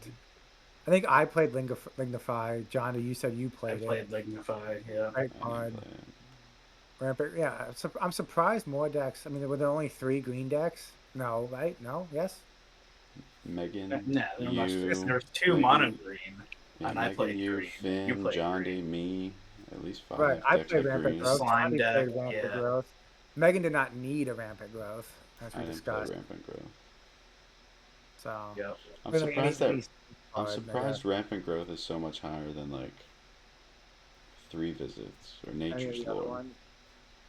I think I played Lignify. Jondy, you said you I played it. played Lignify. Yeah, Great I didn't card. play it. Rampant. Yeah, I'm surprised more decks. I mean, were there only 3 green decks? No, right? No, yes. Megan, no, you, there was two mono Megan, green, yeah, and I Megan, played you, green. You Finn, played Jondy, green. me. At least Right. 5 I decks played had Rampant green. Growth. Slime Jondy deck. played Rampant Yeah, Growth. Megan did not need a Rampant Growth, as I we didn't play discussed. Rampant Growth. So, yep. I'm I mean, like surprised that any I'm card, I guess. surprised Rampant Growth is so much higher than like 3 Visits or Any of Nature's the other Lore. ones?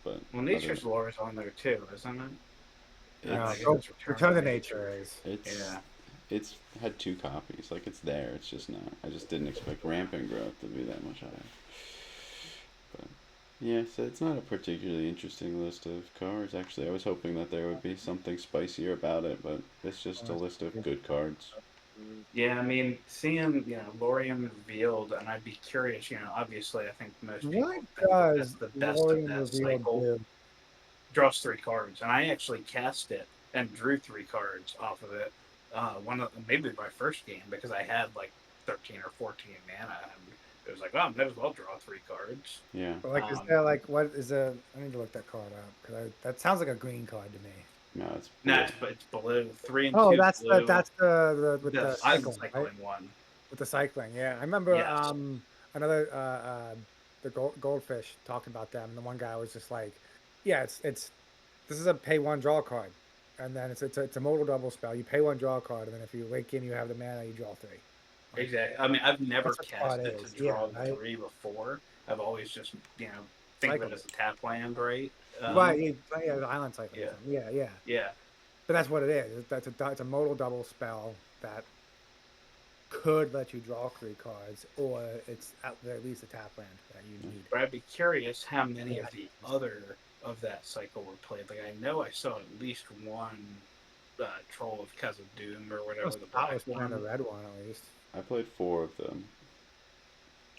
But Well, other Nature's Lore is on there too, isn't it? I it's guess it's Return to Nature is. it's Yeah. it's had 2 copies. Like it's there. It's just not. I just didn't expect Rampant Growth to be that much higher. But yeah, so it's not a particularly interesting list of cards. Actually, I was hoping that there would be something spicier about it, but it's just a list of good cards. Yeah, I mean, seeing Lorien revealed, and I'd be curious. Obviously, I think most What people think that that's does the best of Lorien that Reveal cycle. do? Draws three cards, and I actually cast it and drew three cards off of it. Maybe my first game because I had like 13 or 14 mana, and it was like, oh, I might as well draw three cards. Yeah. But like, is there like what is a? I need to look that card up because that sounds like a green card to me. No, it's No, blue. it's blue. 3 and Oh, 2 blue. that's the with the I'm cycling, right? cycling one. With the cycling, yeah. I remember Yes. another the goldfish talking about them, and the one guy was just like, "Yeah, it's this is a pay one draw card, and then it's a modal double spell. You pay one draw card, and then if you link in, you have the mana, you draw three. Like Exactly. I mean, I've never that's what cast spot it to is. Yeah, draw right. 3 before. I've always just, think of it Cycled as it. a tap land, right? Right. Yeah, the island cycle or Yeah. something. Yeah, yeah. Yeah. But that's what it is. It's a modal double spell that could let you draw three cards, or it's at the very least a tap land that you need. But I'd be curious how many Yeah. of the other of that cycle were played. Like, I know I saw at least one Troll of Khazad Doom or whatever, the I black was playing the one. red one at least. I played 4 of them.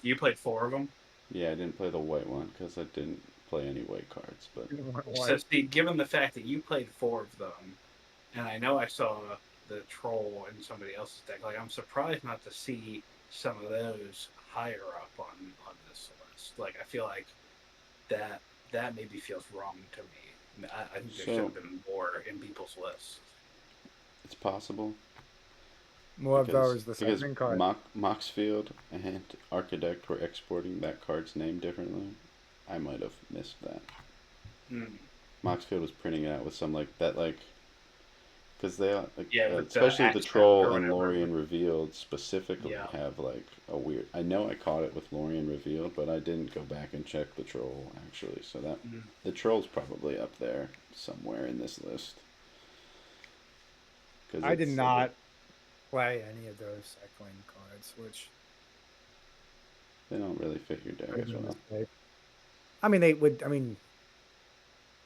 You played 4 of them? Yeah, I didn't play the white one because I didn't play any white cards. But So, see, given the fact that you played 4 of them, and I know I saw the Troll in somebody else's deck, like, I'm surprised not to see some of those higher up on this list. Like, I feel like that maybe feels wrong to me. I think there should have been more in people's lists. it's possible. More of Because, those, the because second card. Moxfield and Architect were exporting that card's name differently. I might have missed that. Moxfield was printing it out with some like that, like because they like, especially the Troll and Lorien Revealed specifically have like a weird. I know I caught it with Lorien Revealed, but I didn't go back and check the Troll actually. So that the Troll's probably up there somewhere in this list. I did not play any of those cycling cards, which they don't really fit your deck as well. I mean, they would. I mean,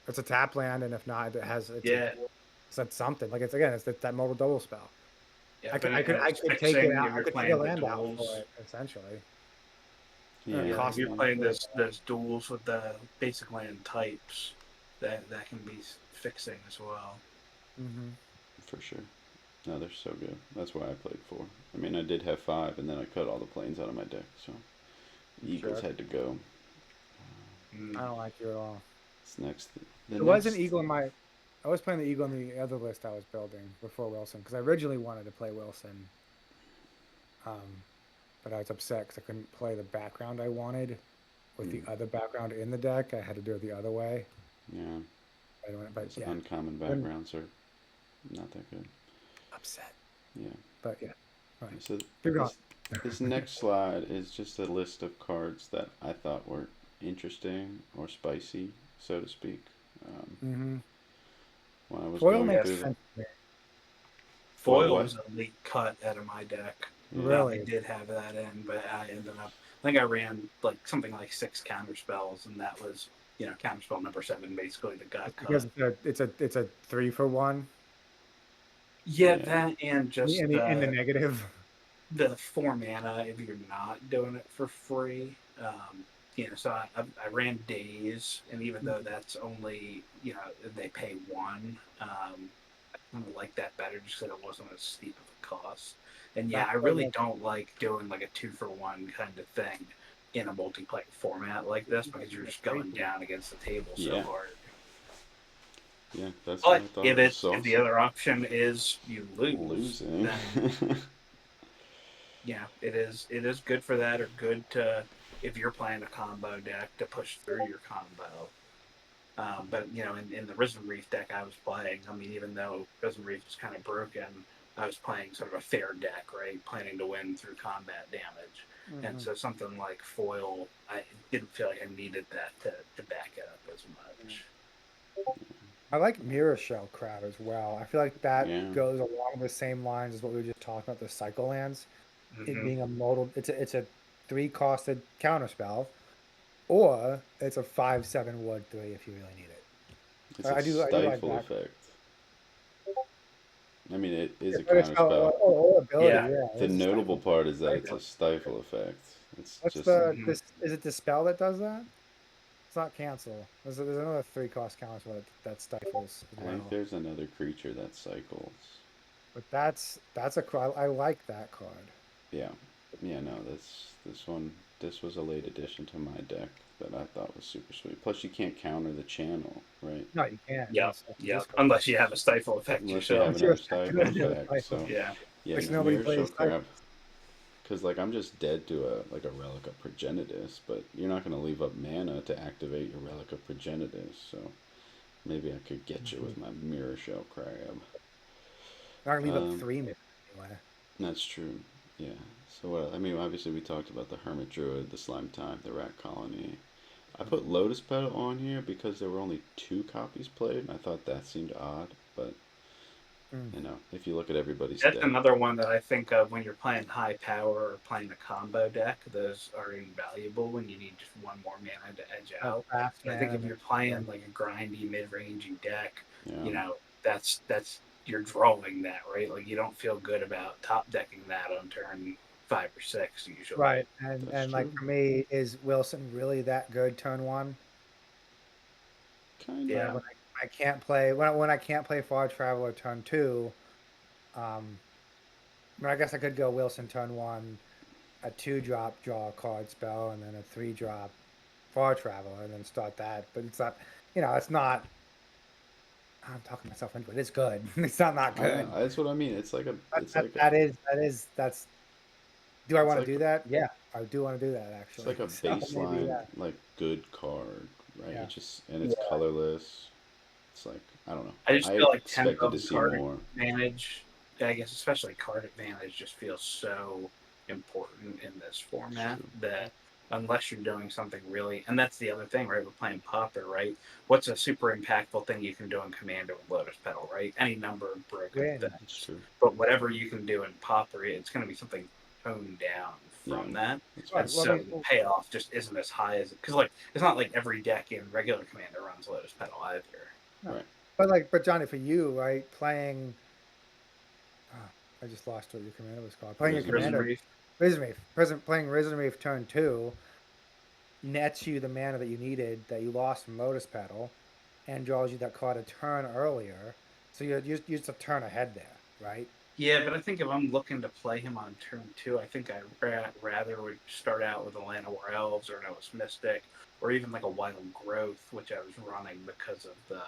it's a tap land, and if not, it has. It's something like it's that modal double spell. Yeah, I could take it out. I could take a land out for it essentially. Yeah, if you're playing those duels with the basic land types, that can be fixing as well. For sure. No, they're so good. That's why I played 4. I mean, I did have 5, and then I cut all the planes out of my deck, so Eagles had to go. I don't like you at all. It's next. There was an Eagle in my. I was playing the Eagle on the other list I was building before Wilson because I originally wanted to play Wilson. But I was upset because I couldn't play the background I wanted with the other background in the deck. I had to do it the other way. Yeah. But yeah, uncommon backgrounds are not that good. Upset. Yeah. But yeah. Right. So this next slide is just a list of cards that I thought were interesting or spicy, so to speak. When I was Foil going makes through sense. Foil was a late cut out of my deck. Really? I did have that in, but I ended up. I think I ran like something like 6 counter spells, and that was counterspell number 7, basically the got cut. Because it's a 3-for-1. Yeah, that and just in the negative. The 4 mana if you're not doing it for free. So I ran Days, and even though that's only they pay 1, I kind of like that better just because it wasn't as steep of a cost. And I really don't like doing like a 2-for-1 kind of thing in a multiplayer format like this because you're just going down against the table so hard. Yeah, that's what I thought. If the other option is you losing, then it is good for that, or good to if you're playing a combo deck to push through your combo. But in the Risen Reef deck I was playing, I mean, even though Risen Reef is kind of broken, I was playing sort of a fair deck, right? Planning to win through combat damage. And so something like Foil, I didn't feel like I needed that to back it up as much. I like Mirror Shell Crowd as well. I feel like that goes along the same lines as what we were just talking about, the cycle lands. It being a modal, it's a 3-costed counterspell, or it's a 5/7 wood 3 if you really need it. It's a stifle like effect. I mean, it is a counterspell. The notable part is that it's a stifle effect. It's is it the spell that does that? It's not cancel. There's another 3-cost counterspell that stifles. I think there's another creature that cycles. But that's I like that card. Yeah, no, this was a late addition to my deck that I thought was super sweet. Plus, you can't counter the channel, right? No, you can't. Yeah. Unless you have a stifle effect yourself. Unless you have another stifle effect. So yeah, nobody plays crap. Because like I'm just dead to a Relic of Progenitus, but you're not gonna leave up mana to activate your Relic of Progenitus, so maybe I could get you with my Mirror Shell Crab. Not gonna leave up Um, 3 minutes anyway. that's true. Yeah. So what? I mean, obviously we talked about the Hermit Druid, the Slime Time, the Rat Colony. I put Lotus Petal on here because there were only 2 copies played, and I thought that seemed odd. But Mm. if you look at everybody's That's deck, another one that I think of when you're playing high power or playing a combo deck. Those are invaluable when you need just one more mana to edge A out. But I think if craftsman. you're playing like a grindy mid-rangey deck, yeah, you know, that's you're drawing that, right? Like you don't feel good about top decking that on turn 5 or 6 usually. Right. And that's and like true. for me, is Wilson really that good turn 1? Kind of. Yeah. When I can't play when I can't play Far Traveler turn 2, um, I mean, I guess I could go Wilson turn 1, a 2-drop draw a card spell, and then a 3-drop Far Traveler, and then start that. But it's not, it's not. I'm talking myself into it. It's good. It's not I know. good. That's what I mean. It's like a. That, It's that, like a. that is that is that's. Do I It's want to like do that? Yeah, I do want to do that it's actually. like a So maybe baseline like good card, right? yeah, It just and it's yeah. colorless. It's like I don't know. I just I feel like 10 expected to of see card more. advantage, I guess, especially card advantage, just feels so important in this format True. that unless you're doing something really, and that's the other thing, right? We're playing Pauper, right? What's a super impactful thing you can do in Commander with Lotus Petal, right? Any number of broken Win. It's things. true. But whatever you can do in Pauper, it's going to be something toned down Yeah, from that. that's And fair. Right. Well, I so mean, the payoff just isn't as high as, because like, it's not like every deck in regular Commander runs Lotus Petal either. no. Right. But Johnny, for you, right, playing. I just lost what your commander was called. Playing a Risen Prison Reef. commander, Reef. Risen Reef. Playing Risen Reef turn 2 nets you the mana that you needed that you lost from Lotus Petal, and draws you that card a turn earlier. So you're just a turn ahead there, right? Yeah, but I think if I'm looking to play him on turn 2, I think I rather would start out with a Land of War Elves or Noah's Mystic, or even like a Wild Growth, which I was running because of the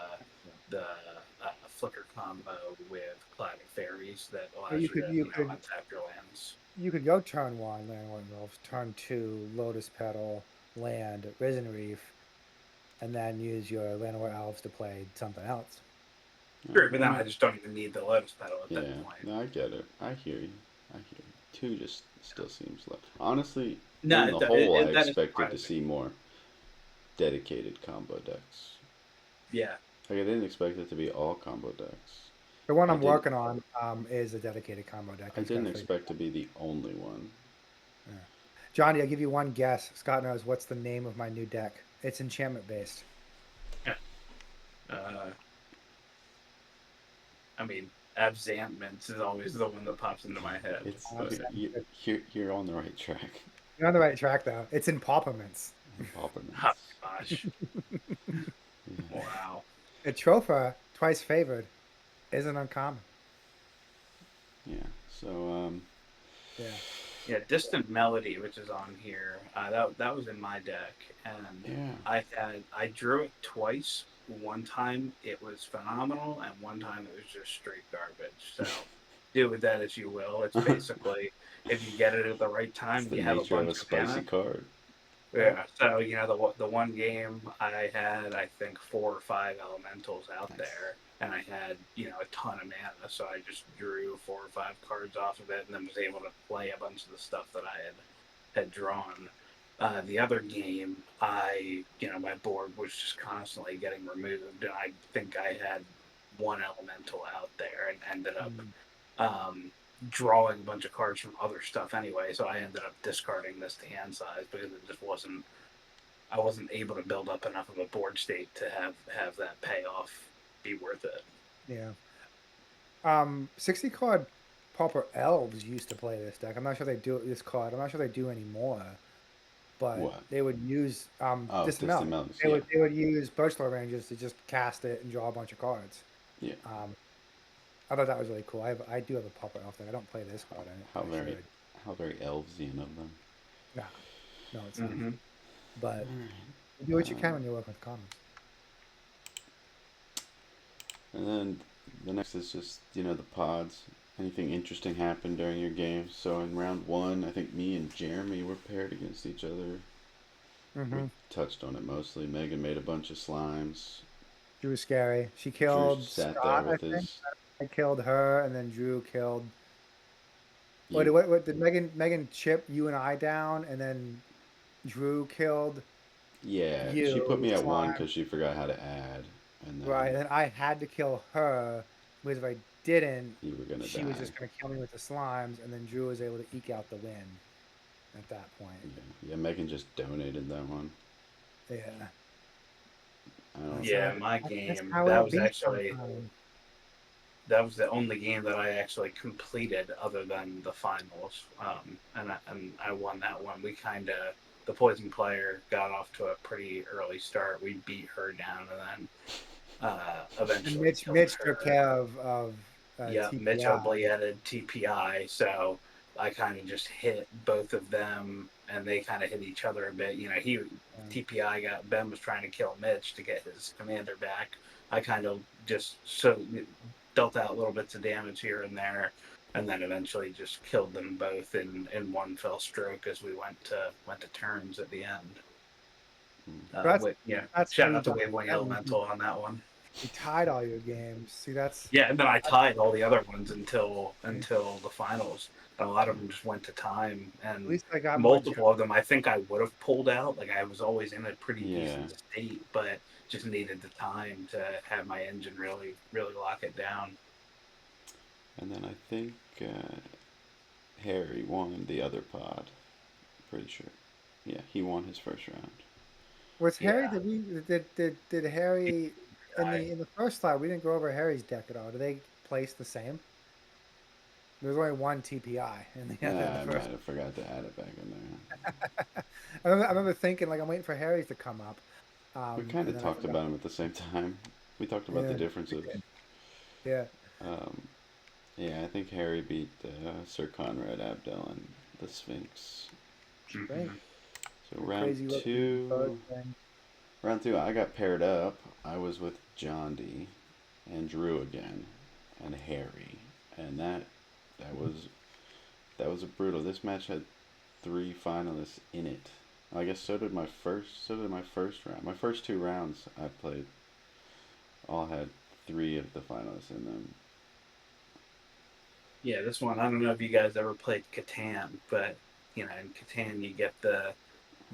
Flicker combo with Clouding Fairies that But allows you you could to you could untap your lands. you could go turn 1 Land Wolves, turn 2 Lotus Petal, land Risen Reef, and then use your Land Elves to play something else. Sure, but then Yeah. I just don't even need the Lotus Petal at that Yeah. point. No, I get it. I hear you. I hear you. 2 just still seems low. Honestly, No, in the whole, I that is expected to surprising. see more dedicated combo decks. Yeah. Like I didn't expect it to be all combo decks. The one I I'm did. working on is a dedicated combo deck. I I just got didn't to figure. expect to be the only one. Yeah. Johnny, I'll give you one guess. Scott knows what's the name of my new deck. It's enchantment based. Uh, I mean, Absentments is always the one that pops into my head. It's But you're on the right track. You're on the right track though. It's in Pauperments. oh Pauperments. gosh, Yeah. wow. A Tropha, twice favored, isn't uncommon. Yeah. So Yeah. Yeah, Distant Melody, which is on here, that was in my deck, and yeah. I drew it twice. One time it was phenomenal, and one time it was just straight garbage. So do with that as you will. It's basically if you get it at the right It's time, the you have a nature of a bunch of spicy mana. card. Yeah. So the one game I had, I think 4 or 5 elementals out Nice. there, and I had a ton of mana, so I just drew 4 or 5 cards off of it, and then was able to play a bunch of the stuff that I had drawn. The other game, my board was just constantly getting removed, and I think I had one elemental out there, and ended up um, drawing a bunch of cards from other stuff anyway. So I ended up discarding this to hand size because it just wasn't. I wasn't able to build up enough of a board state to have that payoff be worth it. Yeah. 60 card Pauper Elves used to play this deck. I'm not sure they do this card. I'm not sure they do anymore. But What? they would use Oh, Distant Distant Melody. Melodies. They Yeah. would use Birchlow Rangers to just cast it and draw a bunch of cards. Yeah. I thought that was really cool. I do have a Pauper Elf deck. I don't play this card. How I very should. Elvesian of them. No, no, it's not. Mm-hmm. But Alright. you do what you can when you're working with commons. And then the next is just the pods. Anything interesting happened during your game? So in round one, I think me and Jeremy were paired against each other. We Mm-hmm. touched on it mostly. Megan made a bunch of slimes. Drew was scary. She Drew killed sat there Scott, I with think. his. I killed her, and then Drew killed. You. What did Megan chip you and I down, and then Drew killed Yeah, she put you, me at one Slime. because she forgot how to add, and Right, then and then I had to kill her because if I didn't, you were gonna she was die. just gonna kill me with the slimes, and then Drew was able to eke out the win at that point. Yeah, Megan just donated that one. Yeah, I don't. so Yeah, my that's game, how that it was be actually sometimes. that was the only game that I actually completed other than the finals. And I won that one. We kind of the poison player got off to a pretty early start. We beat her down and then And eventually killed Mitch took her. care of Yeah, Mitch TPI. Obley added TPI, so I kind of just hit both of them, and they kind of hit each other a bit. He TPI got Ben was trying to kill Mitch to get his commander back. I kind of just dealt out little bits of damage here and there, and then eventually just killed them both in one fell stroke as we went to turns at the end. So that's how Shout you out to got Wavewing them. Elemental on that one. You tied all your games. See, Yeah, and then I that's tied all the other ones until at until the finals. A lot of them just went to time, and least I got more. multiple of them I think I would have pulled out. Like I was always in a pretty Yeah, decent state, but just needed the time to have my engine really lock it down. and then I think Harry won the other pod. Pretty sure. Yeah, he won his first round. Was Harry? Yeah, Did Harry I, in the first slide? We didn't go over Harry's deck at all. Do they place the same? There was only one TPI in the I first. might have forgot to add it back in there. I remember thinking like I'm waiting for Harry's to come up, We kind and of then I talked forgot. about him at the same time. We talked about the Yeah, differences. yeah. Um, yeah, I think Harry beat Sir Conrad Abdel and the Sphinx. Right. mhm. So The crazy looking bird thing. round two, I got paired up. I was with Jondy and Drew again, and Harry, and that was that was a brutal. This match had three finalists in it. I guess so did my first round. My first two rounds I played all had three of the finalists in them. Yeah, this one I don't know if you guys ever played Catan, but in Catan you get the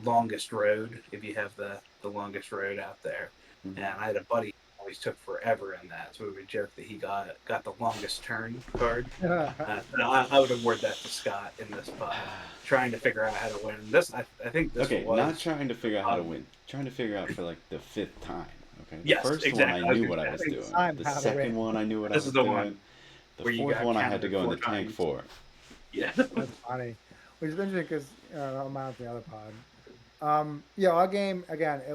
longest road if you have the longest road out there. And Mm-hmm. I had a buddy who always took forever in that, so we would joke that he got the longest turn card. And I would award that to Scott in this pod, trying to figure out how to win. I think this Okay, not was trying to figure out how to pod. win. Trying to figure out for like the fifth time. Okay, the Yes, first one I exactly. I was knew gonna what I say, I was think doing. Time The how to second win. one I knew what I this is was the doing. one The where you fourth got one I had to countered go in four the tank times. for. Yeah. That's funny. Which is interesting because I'm out of the other pod. Yeah, our game again. It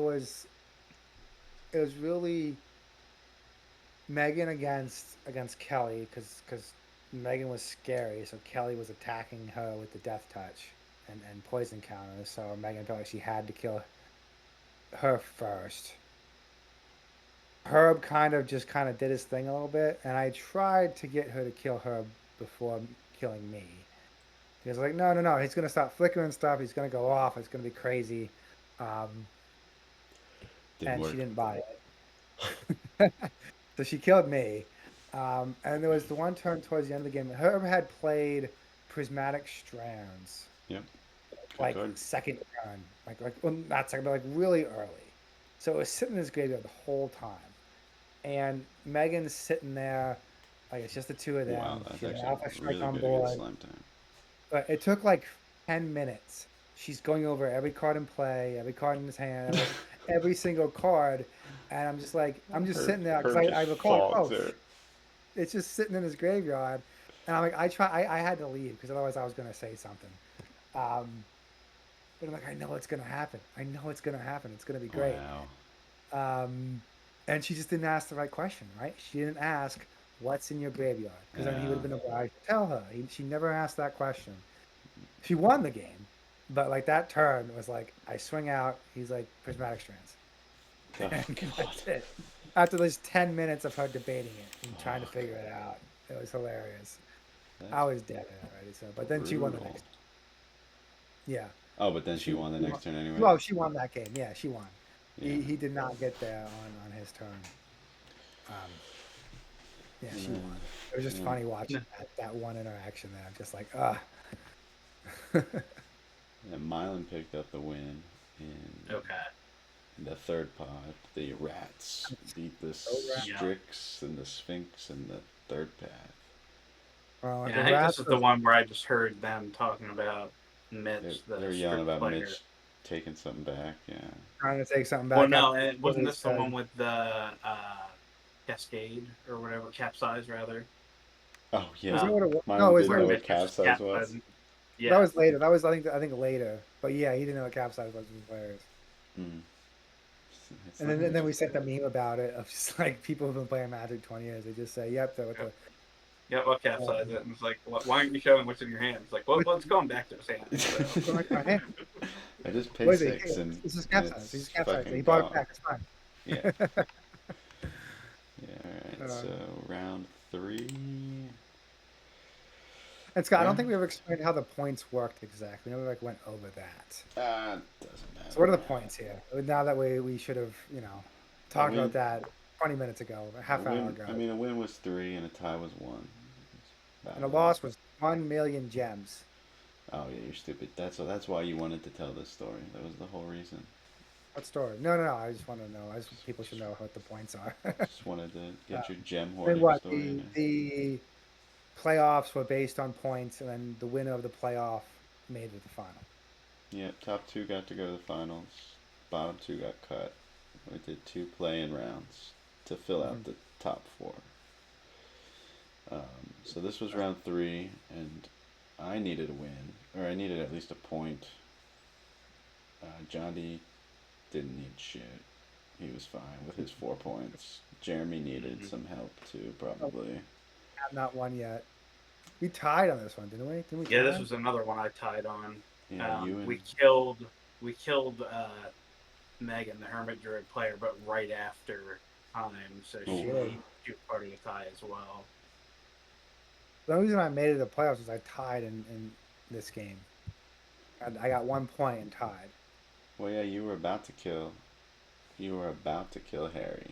was really Megan against Kelly because Megan was scary, so Kelly was attacking her with the death touch and poison counters. So Megan felt like she had to kill her first. Herb kind of did his thing a little bit, and I tried to get her to kill her before killing me. He was like, no, no, no, he's gonna start flickering stuff. He's gonna go off. It's gonna be crazy. Um, Didn't and she work. didn't buy it. So she killed me. And there was the one turn towards the end of the game. Herb had played Prismatic Strands, Yep. Good like card. second turn, well, not second, but like really early. So it was sitting in his graveyard the whole time. And Megan's sitting there, like it's just the two of Wow, them. that's She has an actually Alpha Strike really on good against board. slime time. But it took like 10 minutes. She's going over every card in play, every card in his hand, like every single card. And I'm just like, I'm just sitting there because I Herb just recall, like, fogs oh, her. it's just sitting in his graveyard. And I'm like, I had to leave because otherwise I was going to say something. Um, but I'm like, I know it's going to happen. I know it's going to happen. It's going to be great. Wow. Um, and she just didn't ask the right question, right? She didn't ask, what's in your graveyard? Because then he would Yeah. have been obliged to tell her. She never asked that question. She won the game, but like that turn was like, I swing out. He's like, prismatic strands. Oh And God. that's it. After those 10 minutes of her debating it and trying to Oh figure God. it out, it was hilarious. I was dead already. So, but then she won the brutal. next. Yeah. Oh, but then she won the next turn anyway. Well, she won that game. Yeah, she won. Yeah. He did not get there on his turn. Um, yeah, And she then, won. It was just you know, funny watching that one interaction there. I'm just like, ugh. and Milan picked up the win in Okay. the third pod. The Rats beat the So rats. Yeah. Strix and the Sphinx in the third path. Well, Yeah, the I think this rats is the was one where I just heard them talking about Mitch, They're the yelling strip about player. Mitch taking something back. Yeah. trying to take something Well, back no, after it wasn't this the said- one with the Cascade or whatever, capsize rather. Oh yeah. Was that what it was? Milan No, it was didn't Where know later. what Mitch was just capsize was. capsizing. That Yeah. was later. That was I think later. But yeah, he didn't know what capsize was. It was hilarious. Mm. It's And not then we just- sent the meme about it of just like people who've been playing Magic 20 years. They just say, "Yep, with the Yeah, what capsize it? And it's like, why aren't you showing what's in your hands? It's like, well, it's going back to his hands. So. like my hand." I just What paid is it? 6 and, This is and capsize. He's it's capsize. fucking He bought gone. it back. It's fine. Yeah. Yeah. All right. Uh, So round 3. And Scott, I don't Yeah. think we ever explained how the points worked exactly. We never like went over that. Doesn't matter. So what are the points here? Now that we should have talked win- about that 20 minutes ago, a half A hour win, ago. I mean, a win was 3 and a tie was 1. And a loss was 1,000,000 gems. Oh yeah, you're stupid. That's why you wanted to tell this story. That was the whole reason. What story? No. I just want to know. People should know what the points are. Just wanted to get your gem Then hoarding what? story in there. The playoffs were based on points, and then the winner of the playoff made it to the final. Yep, top 2 got to go to the finals. Bottom 2 got cut. We did 2 play-in rounds to fill out the top 4. So this was round 3, and I needed a win, or I needed at least a point. Jondy didn't need shit. He was fine with his 4 points. Jeremy needed some help too, probably. I've not won yet. We tied on this one, didn't we? Didn't we? Yeah, tie? this was another one I tied on. Yeah, you and we killed Megan, the Hermit Druid player, but right after time, so she was part of the tie as well. The only reason I made it to the playoffs was I tied in this game. I got 1 point and tied. Well, yeah, you were about to kill Harry,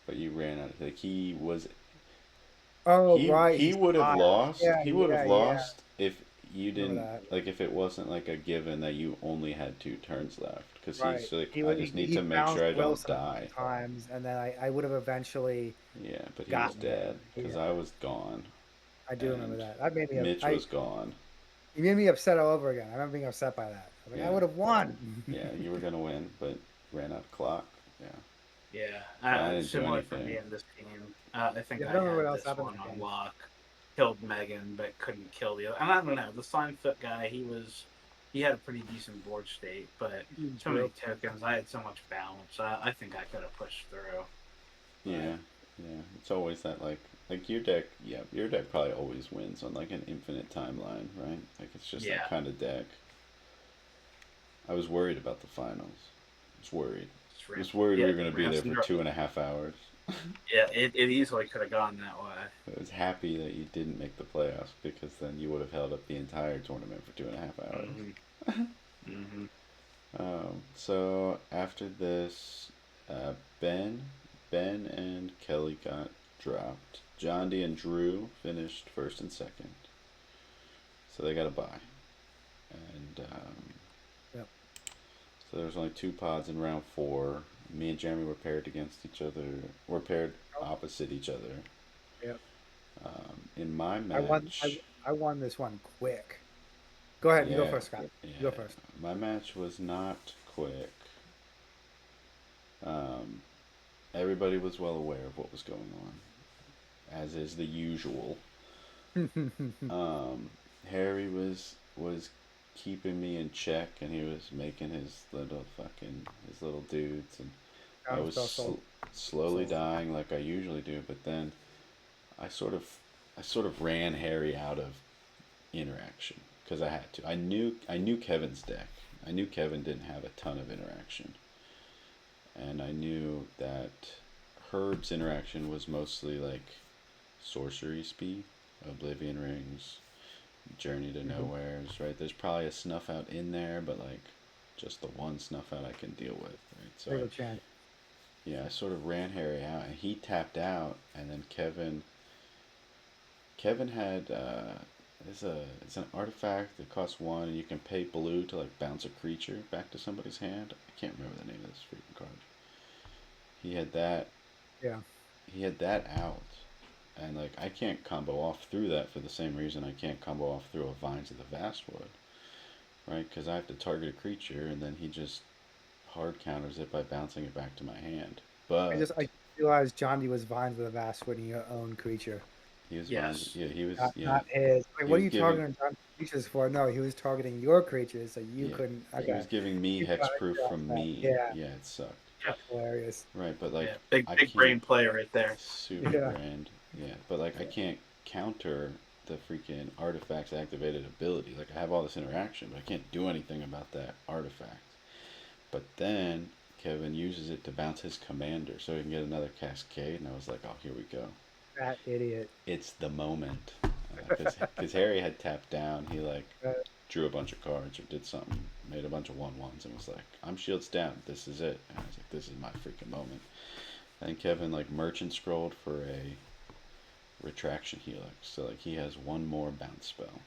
but you ran out of he was. Oh, he, right. He he's would have tied. lost. Yeah, He would have yeah. lost if you Remember didn't that. like if it wasn't like a given that you only had 2 turns left because Right. he's like He- I just need he to make bounced sure I don't Wilson die. times, and then I would have eventually. Yeah, but he was Gotten dead him. because Yeah. I was gone. I do remember And that. That made me. Mitch was gone. You made me upset all over again. I remember being upset by that. I was like, Yeah. I would have won. Yeah, you were gonna win, but ran out of clock. Yeah. Yeah, I didn't do similar for anything. me in this game. I think Yeah, I I don't remember what had else this happened one in the on game. lock. Killed Megan, but couldn't kill the other. And I don't know, the Slimefoot guy, he had a pretty decent board state, but so many tokens. I had so much balance. I think I could have pushed through. Yeah, yeah. It's always that like your deck. Yeah, your deck probably always wins on like an infinite timeline, right? Like it's just that kind of deck. I was worried about the finals. I was worried. I was worried we were going to be there for 2.5 hours. Yeah, it easily could have gone that way. I was happy that you didn't make the playoffs because then you would have held up the entire tournament for 2.5 hours. So after this, Ben and Kelly got dropped. Jondy and Drew finished first and second, so they got a bye. And Yep. so there was only 2 pods in round 4. Me and Jeremy were paired against each other. We're paired opposite each other. Yep. In my match, I won this one quick. Go ahead. You go Yeah, first, Scott. yeah, You go first. my match was not quick. Everybody was well aware of what was going on, as is the usual. Harry was keeping me in check, and he was making his little dudes, and I was slowly dying like I usually do. But then I sort of ran Harry out of interaction because I had to. I knew Kevin's deck. I knew Kevin didn't have a ton of interaction, and I knew that Herb's interaction was mostly like sorcery speed. Oblivion Rings, Journey to Mhm. Nowheres, right? There's probably a snuff out in there, but like just the one snuff out I can deal with, right? So Single chance. I sort of ran Harry out, and he tapped out, and then Kevin had it's an artifact that costs one, and you can pay blue to like bounce a creature back to somebody's hand. I can't remember the name of this freaking card. He had that. Yeah. He had that out, and like I can't combo off through that for the same reason I can't combo off through a Vines of the Vastwood, right? Because I have to target a creature, and then he just hard counters it by bouncing it back to my hand. But I realized Jondy was Vines with a Vast winning your own creature. he was Vines. Yes. Yeah, he was. Yeah, Not his. Like, he what are was you giving. targeting Jondy's creatures for? No, he was targeting your creatures, so you Yeah, couldn't. he Okay. was giving me You got it. hexproof from That. me. Yeah, Yeah, it sucked. Yep. that's hilarious. Right, but like Yeah. Big I big can't brain play right there. super Yeah. grand. Yeah, but like I Yeah. can't counter the freaking artifact's activated ability. Like I have all this interaction, but I can't do anything about that artifact. But then Kevin uses it to bounce his commander so he can get another cascade, and I was like, oh, here we go. That idiot. It's the moment. Because Harry had tapped down, he like Uh, drew a bunch of cards or did something, made a bunch of 1/1s, and was like, I'm shields down. This is it. And I was like, this is my freaking moment. And Kevin like merchant scrolled for a retraction helix. So like he has one more bounce spell.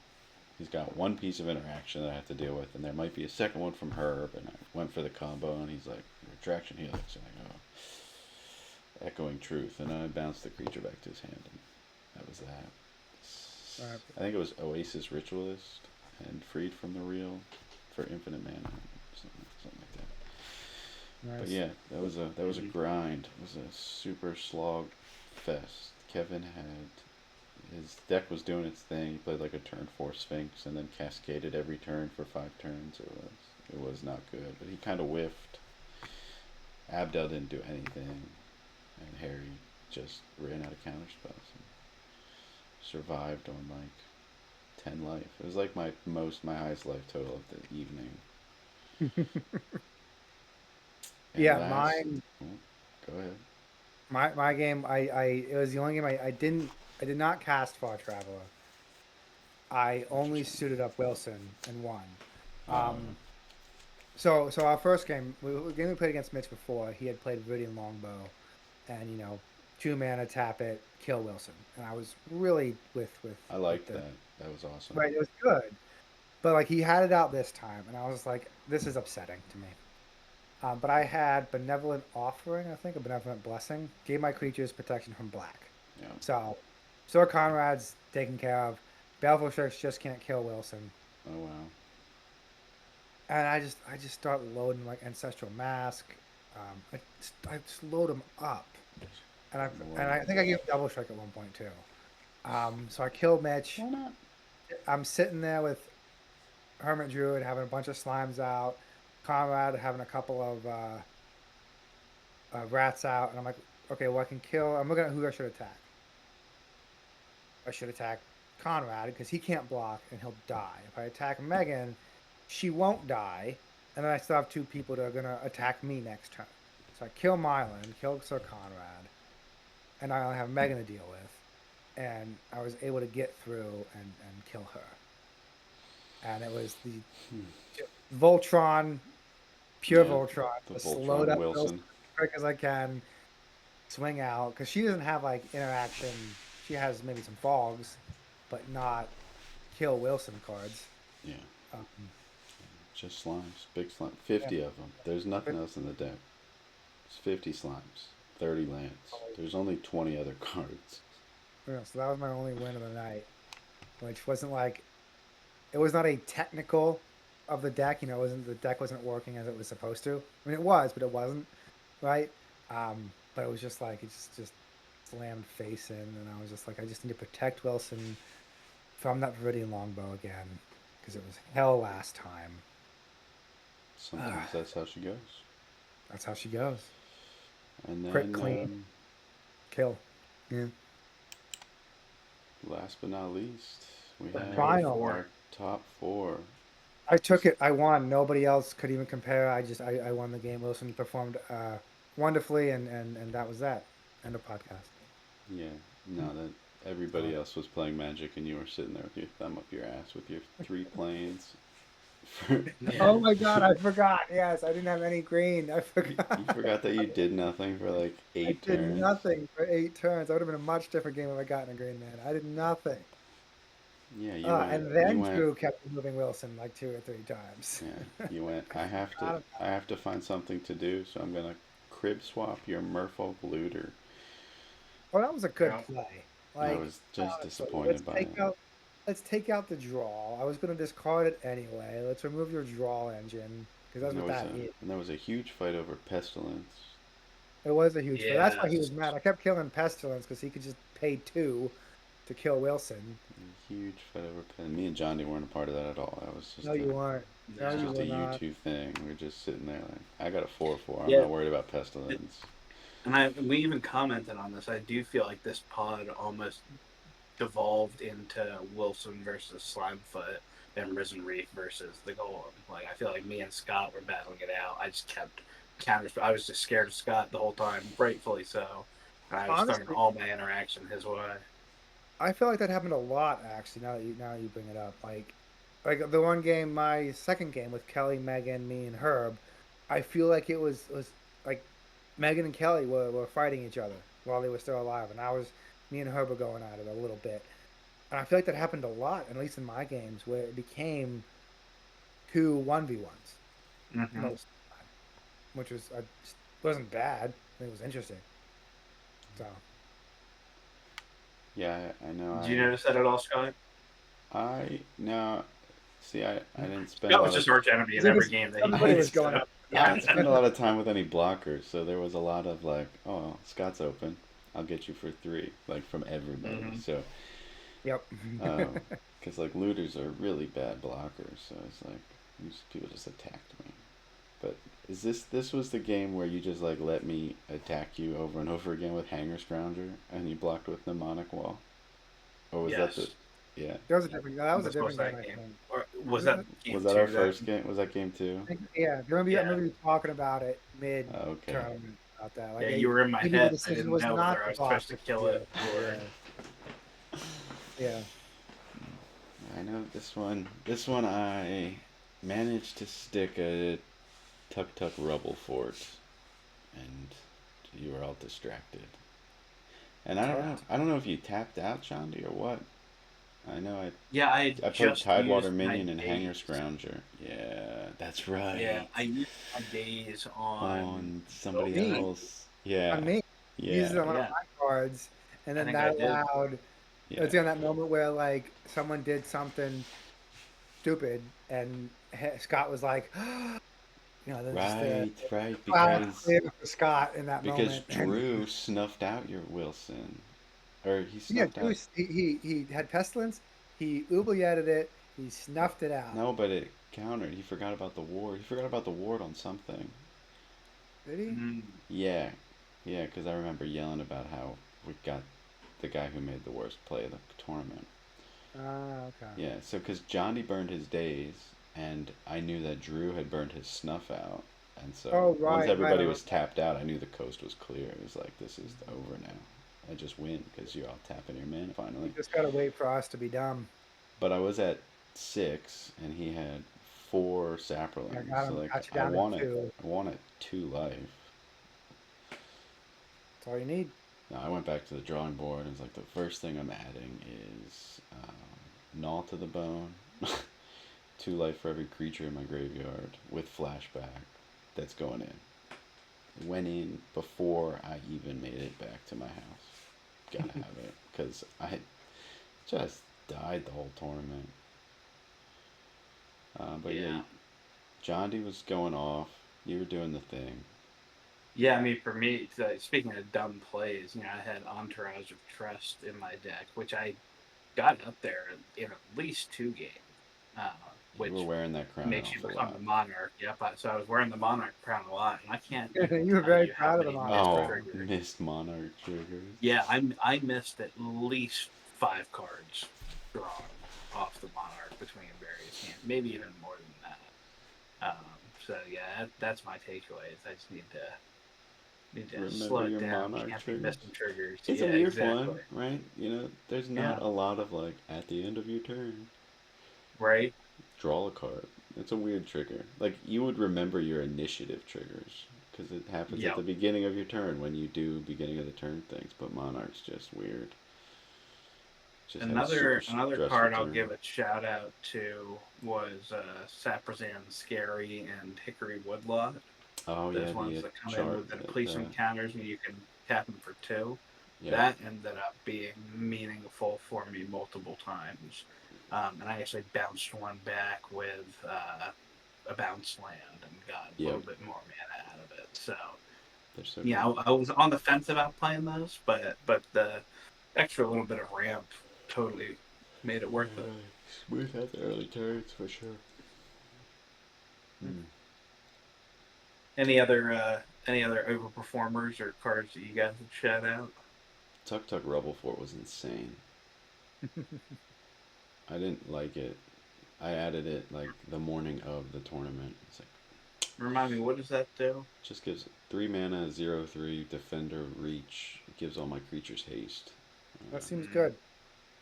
He's got one piece of interaction that I have to deal with, and there might be a second one from Herb, and I went for the combo, and he's like, retraction helix, and I go, echoing truth, and I bounced the creature back to his hand, and that was that. Right. I think it was Oasis Ritualist and Freed from the Real for infinite mana, something like that. nice. But yeah, that was a grind. It was a super slog fest. Kevin had his deck was doing its thing. He played like a turn 4 Sphinx and then cascaded every turn for 5 turns. It was not good, but he kind of whiffed. Abdel didn't do anything, and Harry just ran out of counter spells and survived on like 10 life. It was like my highest life total of the evening. And Yeah, last, mine. oh, go ahead. My game. It was the only game I did not cast Far Traveler. I only Interesting. suited up Wilson and won. Uh, So our first game, the game we played against Mitch before, he had played Viridian Longbow, and 2 mana tap it, kill Wilson, and I was really with I with liked the that. That was awesome. right. It was good, but like he had it out this time, and I was like, this is upsetting to me. But I had Benevolent Offering, I think, a Benevolent Blessing, gave my creatures protection from black. Yeah. So, Sir Conrad's taken care of. Baleful Church just can't kill Wilson. Oh wow. And I just start loading like Ancestral Mask. I just load them up, and I think I gave him Double Strike at one point too. So I killed Mitch. Why not? I'm sitting there with Hermit Druid having a bunch of slimes out, Conrad having a couple of rats out, and I'm like, okay, well I can kill. I'm looking at who I should attack. I should attack Conrad because he can't block and he'll die. If I attack Megan, she won't die, and then I still have 2 people that are gonna attack me next turn. So I kill Mylan, kill Sir Conrad, and I only have Megan to deal with, and I was able to get through and kill her. And it was the Voltron, pure Yeah, Voltron, the to slow Voltron that Wilson. as quick as I can, swing out because she doesn't have like interaction. She has maybe some fogs, but not kill Wilson cards. Yeah. Um, Just slimes. Big slime. yeah. 50 of them. There's nothing else in the deck. It's 50 slimes. 30 lands. There's only 20 other cards. Yeah, so that was my only win of the night, which wasn't like it was not a technical of the deck. It wasn't the deck wasn't working as it was supposed to. I mean, it was, but it wasn't right. But it was just like it just slammed face in, and I was just like, I just need to protect Wilson from that Viridian Longbow again because it was hell last time. Sometimes that's how she goes. That's how she goes. And Quick, then, clean, kill. Yeah. last but not least, we have Final. our top 4. I took it. I won. Nobody else could even compare. I won the game. Wilson performed wonderfully, and that was that. End of podcast. Yeah. No, everybody else was playing Magic and you were sitting there with your thumb up your ass with your 3 planes. Yeah. Oh my God, I forgot. Yes, I didn't have any green. I You forgot. forgot that you did nothing for like I 8 did turns. nothing for 8 turns. That would have been a much different game if I gotten a green man. I did nothing. Yeah, And you then went Drew kept moving Wilson like 2 or 3 times. yeah, you went Forgot I have to find something to do, so I'm gonna crib swap your Merfolk looter. Well, that was a good Yeah. play. I Like, was just honestly, disappointed by it. let's take out the draw. I was going to discard it anyway. Let's remove your draw engine because that's what that is. And there was a huge fight over Pestilence. It was a huge fight. That's why he Yes. was mad. I kept killing Pestilence because he could just pay 2 to kill Wilson. A huge fight over Pestilence. Me and Jondy weren't a part of that at all. That was No, you weren't. No, you just Yeah. were a you not. two thing. We were just sitting there like, I got a 4/4. I'm Yeah. not worried about Pestilence. We even commented on this. I do feel like this pod almost devolved into Wilson versus Slimefoot and Risen Reef versus the Golem. Like I feel like me and Scott were battling it out. I just kept counter. I was just scared of Scott the whole time, rightfully so. And I was throwing Honestly, all my interaction his way. I feel like that happened a lot actually. Now that you bring it up, like the one game, my second game with Kelly, Megan, me, and Herb, I feel like it was like Megan and Kelly were fighting each other while they were still alive, and me and Herb were going at it a little bit, and I feel like that happened a lot, at least in my games, where it became 2 1v1s Mm-hmm. most of the time, which wasn't bad. It was interesting. So Yeah, I know. Did you notice that at all, Scott? I no. See, I didn't spend a Scott was lot of just arch enemy in every because game that he I everybody played. was didn't, going So up. I yeah. didn't spend a lot of time with any blockers, so there was a lot of like, oh, Scott's open. I'll get you for 3, like from everybody. Mm-hmm. So, Yep. because like looters are really bad blockers, so it's like people just attacked me. But this was the game where you just like let me attack you over and over again with Hanger Scrounger, and you blocked with Mnemonic Wall, or was that the Yes. yeah? That was a This was different game, that I game. think. Or was Was that it? game Was that our two? That first game? Was that game 2? Yeah, I yeah. remember you talking about it mid Okay. tournament about that. Yeah, Like, you were in my maybe the head. I decision didn't was know not whether I to was block supposed to with kill you. it or Yeah. I know this one. This one I managed to stick a Tuk Tuk Rubble Fort, and you were all distracted. And Tucked. I don't know if you tapped out, Jondy, or what. I know yeah. I I played just Tidewater used my Minion and Hanger days. Scrounger. Yeah, that's Yeah, right. I used my days on On somebody Wilson. Me. else. Yeah, On me. Used yeah, it on one of Yeah, my cards, and I then think I that did. allowed. yeah. It's in that moment where like someone did something stupid, and Scott was like, then just Right, right. cloud clear for Scott in that Because moment. And Drew snuffed out your Wilson, or he yeah, snuffed out. Bruce, he had pestilence. He oublieted it. He snuffed it out. No, but it countered. He forgot about the ward. He forgot about the ward on something. Did he? Mm, Yeah, yeah. Because I remember yelling about how we got the guy who made the worst play of the tournament. Okay. Yeah. So because Johnny burned his days, and I knew that Drew had burned his snuff out, and so Oh, once right, right. I everybody remember. was tapped out, I knew the coast was clear. It was like this is over now. I just win because you're all tapping your mana You finally. just gotta wait for us to be dumb. But I was at 6, and he had 4 I saprolings. got So him. like Got you down at 2. I wanted 2 life. That's all you need. Now I went back to the drawing board and was like, the first thing I'm adding is Gnaw to the Bone, 2 life for every creature in my graveyard with flashback. That's going in. Went in before I even made it back to my house. Gotta have it because I just died the whole tournament. But yeah, yeah. Jondy was going off. You were doing the thing. Yeah, I mean, for me, speaking of dumb plays, I had Entourage of Trust in my deck, which I got up there in at least 2 games, uh, You were which wearing that crown an makes you awful become lot. the Monarch. Yep, so I was wearing the Monarch crown a lot, and I can't even You were tell very you how proud of the many Monarch missed Oh, Crown. triggers. missed Monarch triggers. Yeah, I missed at least 5 cards drawn off the Monarch between various hands, maybe even more than that. So yeah, that's my takeaway. Is I just need to Need to slow Remember it your down. monarch Can't be triggers. missing triggers. It's a Yeah, weird exactly. one, right? You know, there's Yeah, not a lot of like at the end of your turn, right. draw a card. It's a weird trigger. Like you would remember your initiative triggers because it happens at Yep. the beginning of your turn when you do beginning of the turn things. But monarch's just weird. Just had a super Another stressful card I'll turn. give a shout out to was Saprazan Scary and Hickory Woodlot. Oh yeah, Those the ones that come in chart. with the depletion counters and you can tap them for 2. Yep. That ended up being meaningful for me multiple times. And I actually bounced one back with a bounce land and got a Yep. little bit more mana out of it. So They're so yeah, good. I was on the fence about playing those, but the extra little bit of ramp totally made it worth it. Smooth out the early turns for sure. Mm. Any other overperformers or cards that you guys would shout out? Tuk Tuk Rubble Fort was insane. I didn't like it. I added it like the morning of the tournament. It's like Remind me, what does that do? just gives 3 mana, 0/3 defender reach. It gives all my creatures haste. That Uh, seems Mm, good.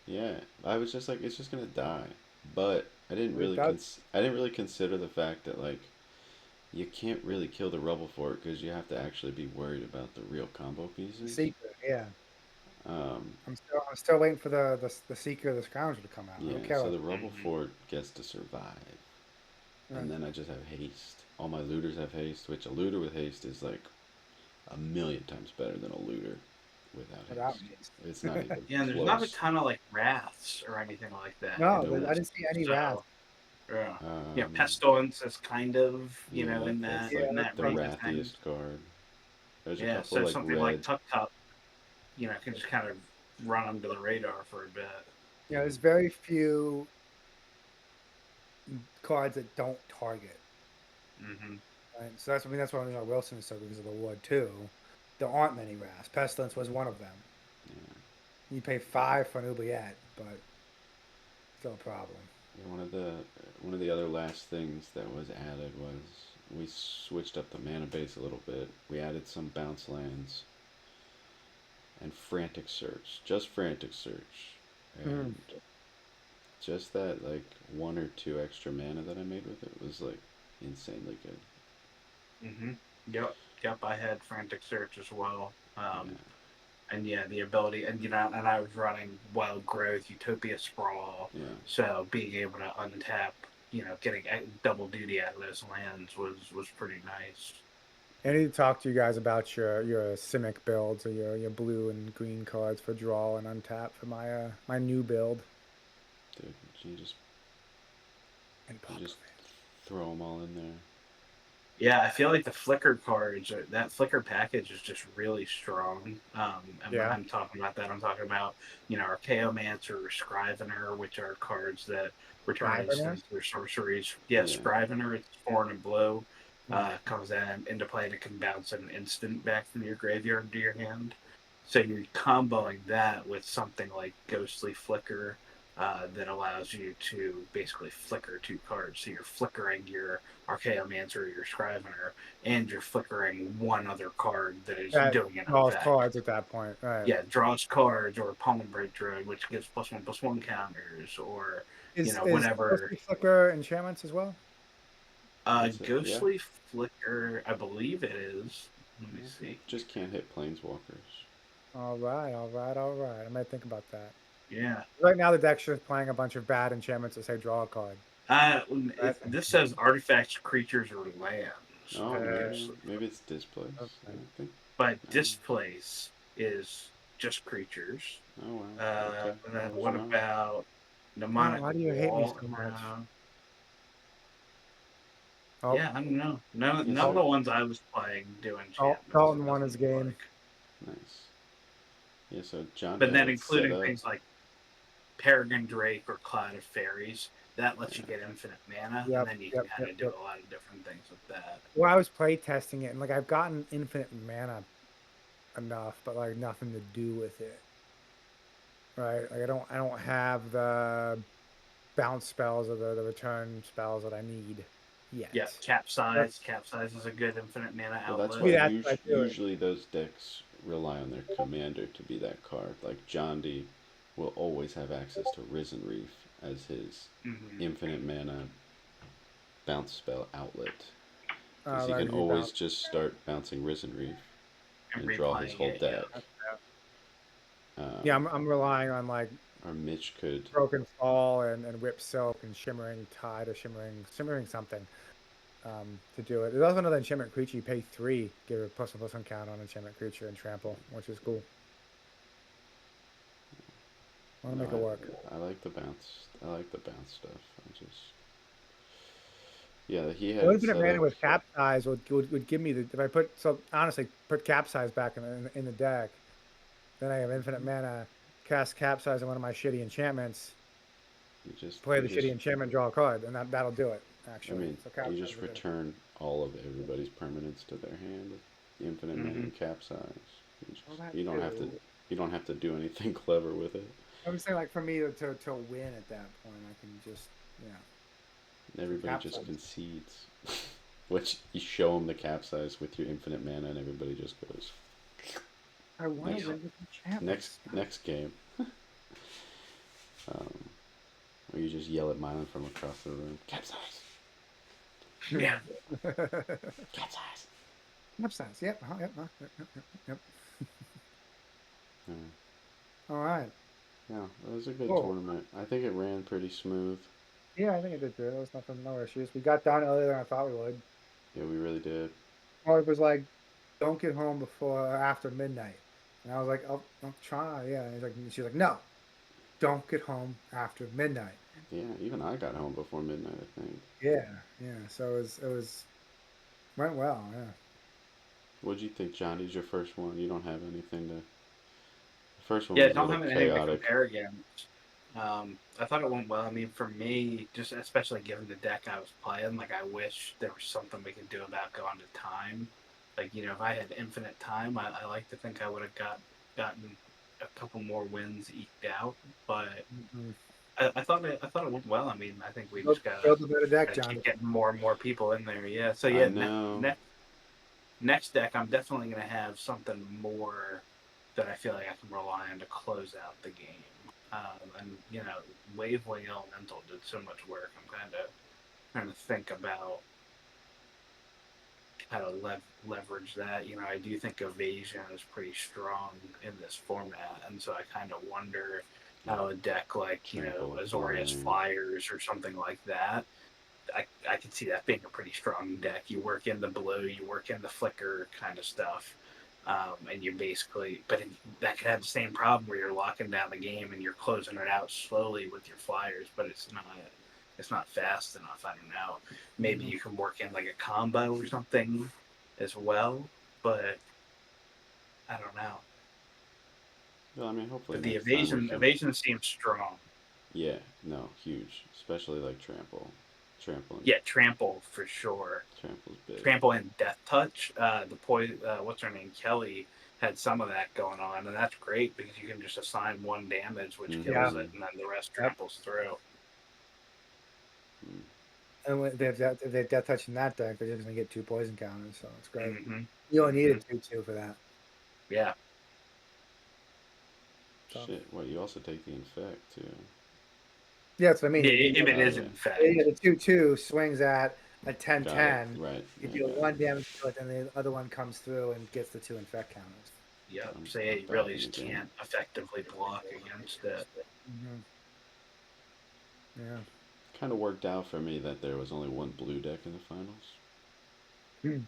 yeah, I was just like it's just gonna die, but It does. I didn't really consider the fact that like you can't really kill the Rubble Fort because you have to actually be worried about the real combo pieces. Seeker, yeah. Um, I'm still waiting for the Seeker of the Scourge to come out. I yeah, don't care so what. the Rubble mm-hmm. Fort gets to survive. Right. And then I just have haste. All my looters have haste, which a looter with haste is like a million times better than a looter without Without haste. It's not me. even Yeah, and there's not a close. ton of like wraths or anything like that No, in No. I this. didn't see any wrath. So yeah, yeah, Um, pestilence is kind of yeah, that's Yeah, like in that's that the range something. of things. wrathiest card. There's a Yeah, couple so like something like red. Tuck Tuck, can just kind of run under the radar for a bit. You know, Yeah, there's very few cards that don't target. Hmm. Right? So that's why Wilson is so good because of the wood too. There aren't many wraths. Pestilence was one of them. yeah. You pay 5 for an oubliette, but still a problem. Yeah, one of the other last things that was added was we switched up the mana base a little bit. We added some bounce lands and frantic search, just frantic search, Mm. and just that like 1 or 2 extra mana that I made with it was like insanely good. Hmm. Yep, yep. I had frantic search as well. Yeah, And yeah, the ability, and and I was running Wild Growth, Utopia Sprawl, yeah, so being able to untap, getting double duty out of those lands was pretty nice. I need to talk to you guys about your Simic builds or your blue and green cards for draw and untap for my new build dude, and you Pauper. just throw them all in there. Yeah, I feel like the Flicker cards, that Flicker package is just really strong. And when Yeah, I'm talking about that, I'm talking about, Archaeomancer or Scrivener, which are cards that return Scrivener. instants or sorceries. Yeah, Yeah, Scrivener, it's 4 and a blue, Mm. comes into play and it can bounce an instant back from your graveyard to your hand. So you're comboing that with something like Ghostly Flicker, that allows you to basically flicker 2 cards. So you're flickering your Archaeomancer or your Scrivener, and you're flickering one other card that is That doing an draws effect. cards at that point, right? Yeah, draws cards or Palm Break Druid, which gives +1/+1 counters, or Is whenever Ghostly Flicker enchantments as well? it's a, yeah. Ghostly Flicker, I believe it is. Let me Yeah. see. Just can't hit planeswalkers. All right, all right, all right. I might think about that. Yeah. Right now, the deck's just playing a bunch of bad enchantments that say draw a card. Right? This says artifacts, creatures, or lands Oh, on maybe Ghostly. maybe it's displays. I Okay. think. But I don't know. displace is just creatures. Oh wow. Okay. And then Good to what Oh, know. about oh, mnemonic why do you hate me wall? so much? No. Oh, Yeah, I don't know. None Yes, of sir. the ones I was playing do oh, enchantments. It Dalton won doesn't his look game. like. Nice. Yeah. So John But had then it set including up. things like Peregrine Drake or Cloud of Fairies, that lets you Yeah. get infinite mana, and Yep, then you can yep, kind yep, of do yep. a lot of different things with that. Well, I was play testing it, and like I've gotten infinite mana enough, but like nothing to do with it. Right? Like I don't have the bounce spells or the return spells that I need. yet. Yeah, capsize. Capsize is a good infinite mana Well, that's outlet. why Maybe that's what I do it. usually those decks rely on their commander to be that card. Like Jondy will always have access to Risen Reef as his Mm-hmm. infinite mana bounce spell outlet. Because he Right, can you always bounce. just start bouncing Risen Reef And and draw his replaying whole it, yeah. deck. Yeah, Um, I'm relying on like or Mitch could. Broken Fall and Whip Silk and Shimmering Tide or Shimmering something to do it. There's also another enchantment creature. You pay 3, give a +1/+1 count on enchantment creature and trample, which is cool. I want No, to make it work. I like the bounce. I like the bounce stuff. I just. Yeah, he had Well, it infinite set mana up. with capsize would give me the if I put so honestly put capsize back in the deck, then I have infinite mana, cast capsize on one of my shitty enchantments, play You the just shitty enchantment, draw a card, and that'll do it I actually. mean, So you capsize just will do it. return all of everybody's permanents to their hand with infinite mana Mm-hmm. and capsize. Well, that You don't have to too. you don't have to do anything clever with it. I would say like for me to win at that point, I can just so Everybody just capsize. concedes. Which you show them the capsize with your infinite mana, and everybody just goes I want to next win with next enchantments. next game. Um, or you just yell at Mylan from across the room. Capsize, Yeah. capsize. Capsize. Yep. Yep. Yep. Uh, All right. yeah, it was a good Cool. tournament. I think it ran pretty smooth. Yeah, I think it did good. There was nothing, no issues. We got done earlier than I thought we would. Yeah, we really did. Or it was like, don't get home before or after midnight. And I was like, I'll try. Yeah. And she's like, no, don't get home after midnight. Yeah, even I got home before midnight, I think. Yeah. Yeah. So it was went well. Yeah. What'd you think, Johnny's your first one? You don't have anything to. The first one Yeah, was a don't little have anything to chaotic. compare against. I thought it went well. I mean, for me, just especially given the deck I was playing, like I wish there was something we could do about going to time. Like, if I had infinite time, I like to think I would have gotten a couple more wins eked out. But Mm-hmm. I thought it went well. I mean, I think we Build, just gotta, build a better deck, gotta John. keep getting more and more people in there. Yeah. So I yeah, know. next deck, I'm definitely going to have something more that I feel like I can rely on to close out the game. And Waveway Elemental did so much work. I'm kind of trying to think about how to leverage that. I do think Evasion is pretty strong in this format, and so I kind of wonder Yeah, how a deck like trample, Azorius flying. Flyers or something like that. I could see that being a pretty strong deck. You work in the blue, you work in the flicker kind of stuff, and you basically, that could have the same problem where you're locking down the game and you're closing it out slowly with your flyers, but it's not fast enough. I don't know. Maybe Mm-hmm. you can work in like a combo or something as well, but I don't know. Well, I mean, hopefully But the next time we evasion can. evasion seems strong. Yeah, no, huge. Especially like trample. Trampling. Yeah, trample for sure. Trample's big. Trample and Death Touch. What's her name? Kelly had some of that going on, and that's great because you can just assign one damage, which Yeah. kills it, and then the rest Yep. tramples through. Mm. And when if they've death touch in that deck, they're just gonna get 2 poison counters, so it's great. Mm-hmm. You only need a Mm-hmm. 2/2 for that. Yeah. So Shit, what, you also take the infect, too. yeah, that's what I mean. Yeah, You if it get is Yeah. in yeah, fact. the 2/2 swings at a Got it. 10/10. Right. You Yeah, deal got it. 1 damage to it, and the other one comes through and gets the 2 infect counters. Yep. I'm, So yeah, I'm you back really in the just game. can't effectively block against it. Mm-hmm. Yeah. Kind of worked out for me that there was only one blue deck in the finals. Hmm.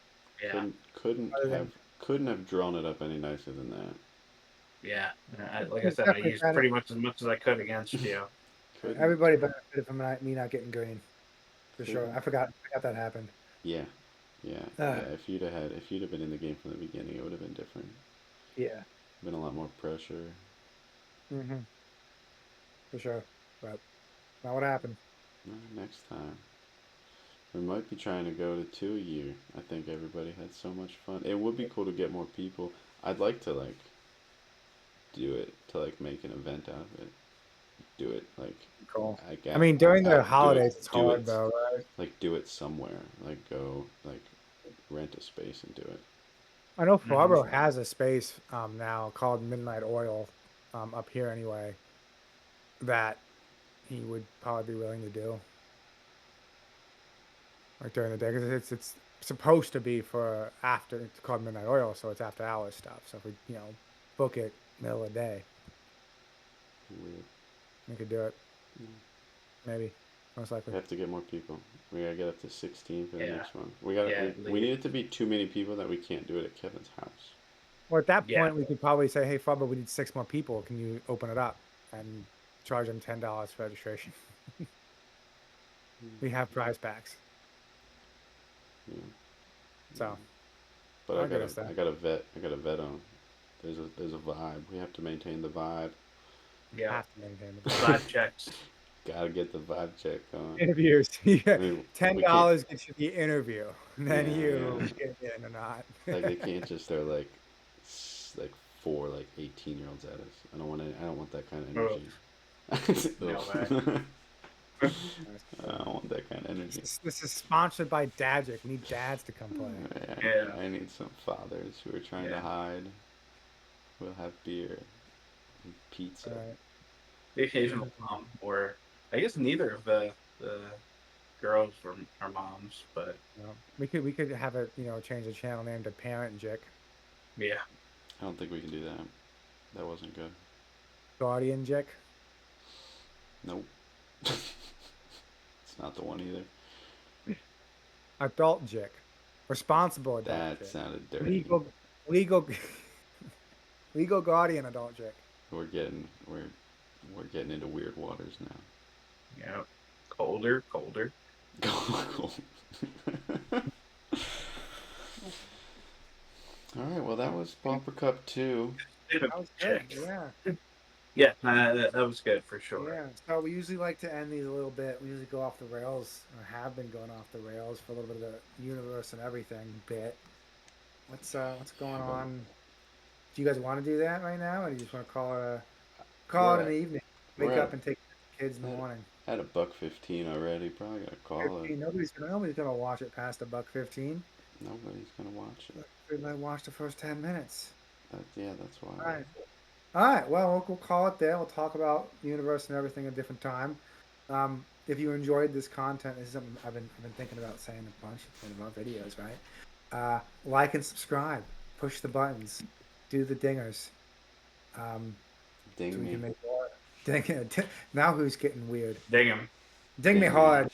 Yeah. Couldn't Other have than couldn't have drawn it up any nicer than that. Yeah. Like I it's said, I definitely used kind of pretty much as I could against you. Couldn't everybody benefited from me not getting green for sure. couldn't. I forgot that happened. Yeah, yeah, Uh, yeah. If you'd have been in the game from the beginning, it would have been different. yeah. Been a lot more pressure. Mm-hmm. For sure. But not what happened. Next time. We might be trying to go to 2 a year. I think everybody had so much fun. It would be cool to get more people. I'd like to do it to make an event out of it. do it. Like, Cool. I mean, during the do holidays, it's do hard it, though, right? like do it somewhere. Like go like rent a space and do it. I know Mhm. Farbo has a space now called Midnight Oil up here anyway that he would probably be willing to do like during the day because it's supposed to be for after it's called Midnight Oil, so it's after hours stuff. So if we book it middle of the day, Weird. we could do it Mm. maybe most likely. We have to get more people. We gotta get up to 16 for the Yeah. next one. We got Yeah, we need it to be too many people that we can't do it at Kevin's house. Well, at that Yeah. point, we could probably say, "Hey, Farbo, we need 6 more people. Can you open it up and charge them $10 for registration?" We have prize packs, Yeah. so But I'll get us there. I got a vet on. There's a vibe. We have to maintain the vibe. Yeah. Have to maintain the Vibe checks. Gotta get the vibe check on. interviews. Yeah, I mean, ten we can't. dollars gets you the interview, and then Yeah, you yeah. get in or not. Like they can't just throw like four like 18-year-olds at us. I don't want that kind of Ugh. energy. No way. I don't want that kind of energy. This is sponsored by Dadgic. We need dads to come play. Yeah. I need some fathers who are trying to Yeah. hide. We'll have beer and pizza. All right. The occasional mom, or I guess neither of the girls were our moms, but We could have it change the channel name to Parent Jick, yeah. I don't think we can do that. That wasn't good. Guardian Jick. Nope. It's not the one either. Adult Jick. Responsible adult That Jick. sounded dirty. Legal legal guardian adult Jick. We're getting into weird waters now. Yeah. Colder. All right, well that was Pauper Cup 2. That was good. Yeah. Yeah, that was good for sure. Yeah. So we usually like to end these a little bit. We usually go off the rails, or have been going off the rails for a little bit of the universe and everything bit. What's going on? Do you guys want to do that right now, or do you just want to call it an evening? Wake up and take the kids in the morning. At $1.15 already. Probably gotta call it. Nobody's gonna watch it past $1.15. Nobody's gonna watch it. Everybody watch the first 10 minutes. That's why. All right. Well, we'll call it there. We'll talk about the universe and everything at a different time. If you enjoyed this content, this is something I've been thinking about saying a bunch in our videos, right? Like and subscribe. Push the buttons. Do the dingers. Ding so we me. can make more. Ding. Now who's getting weird? Ding him. Ding me Ding me. hard.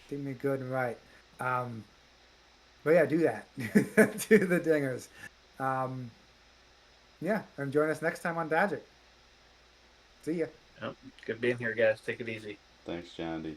Ding me good and right. But yeah, do that. Do the dingers. Yeah, and join us next time on Dadgic. See ya. Yep. Good being here, guys. Take it easy. Thanks, Jondy.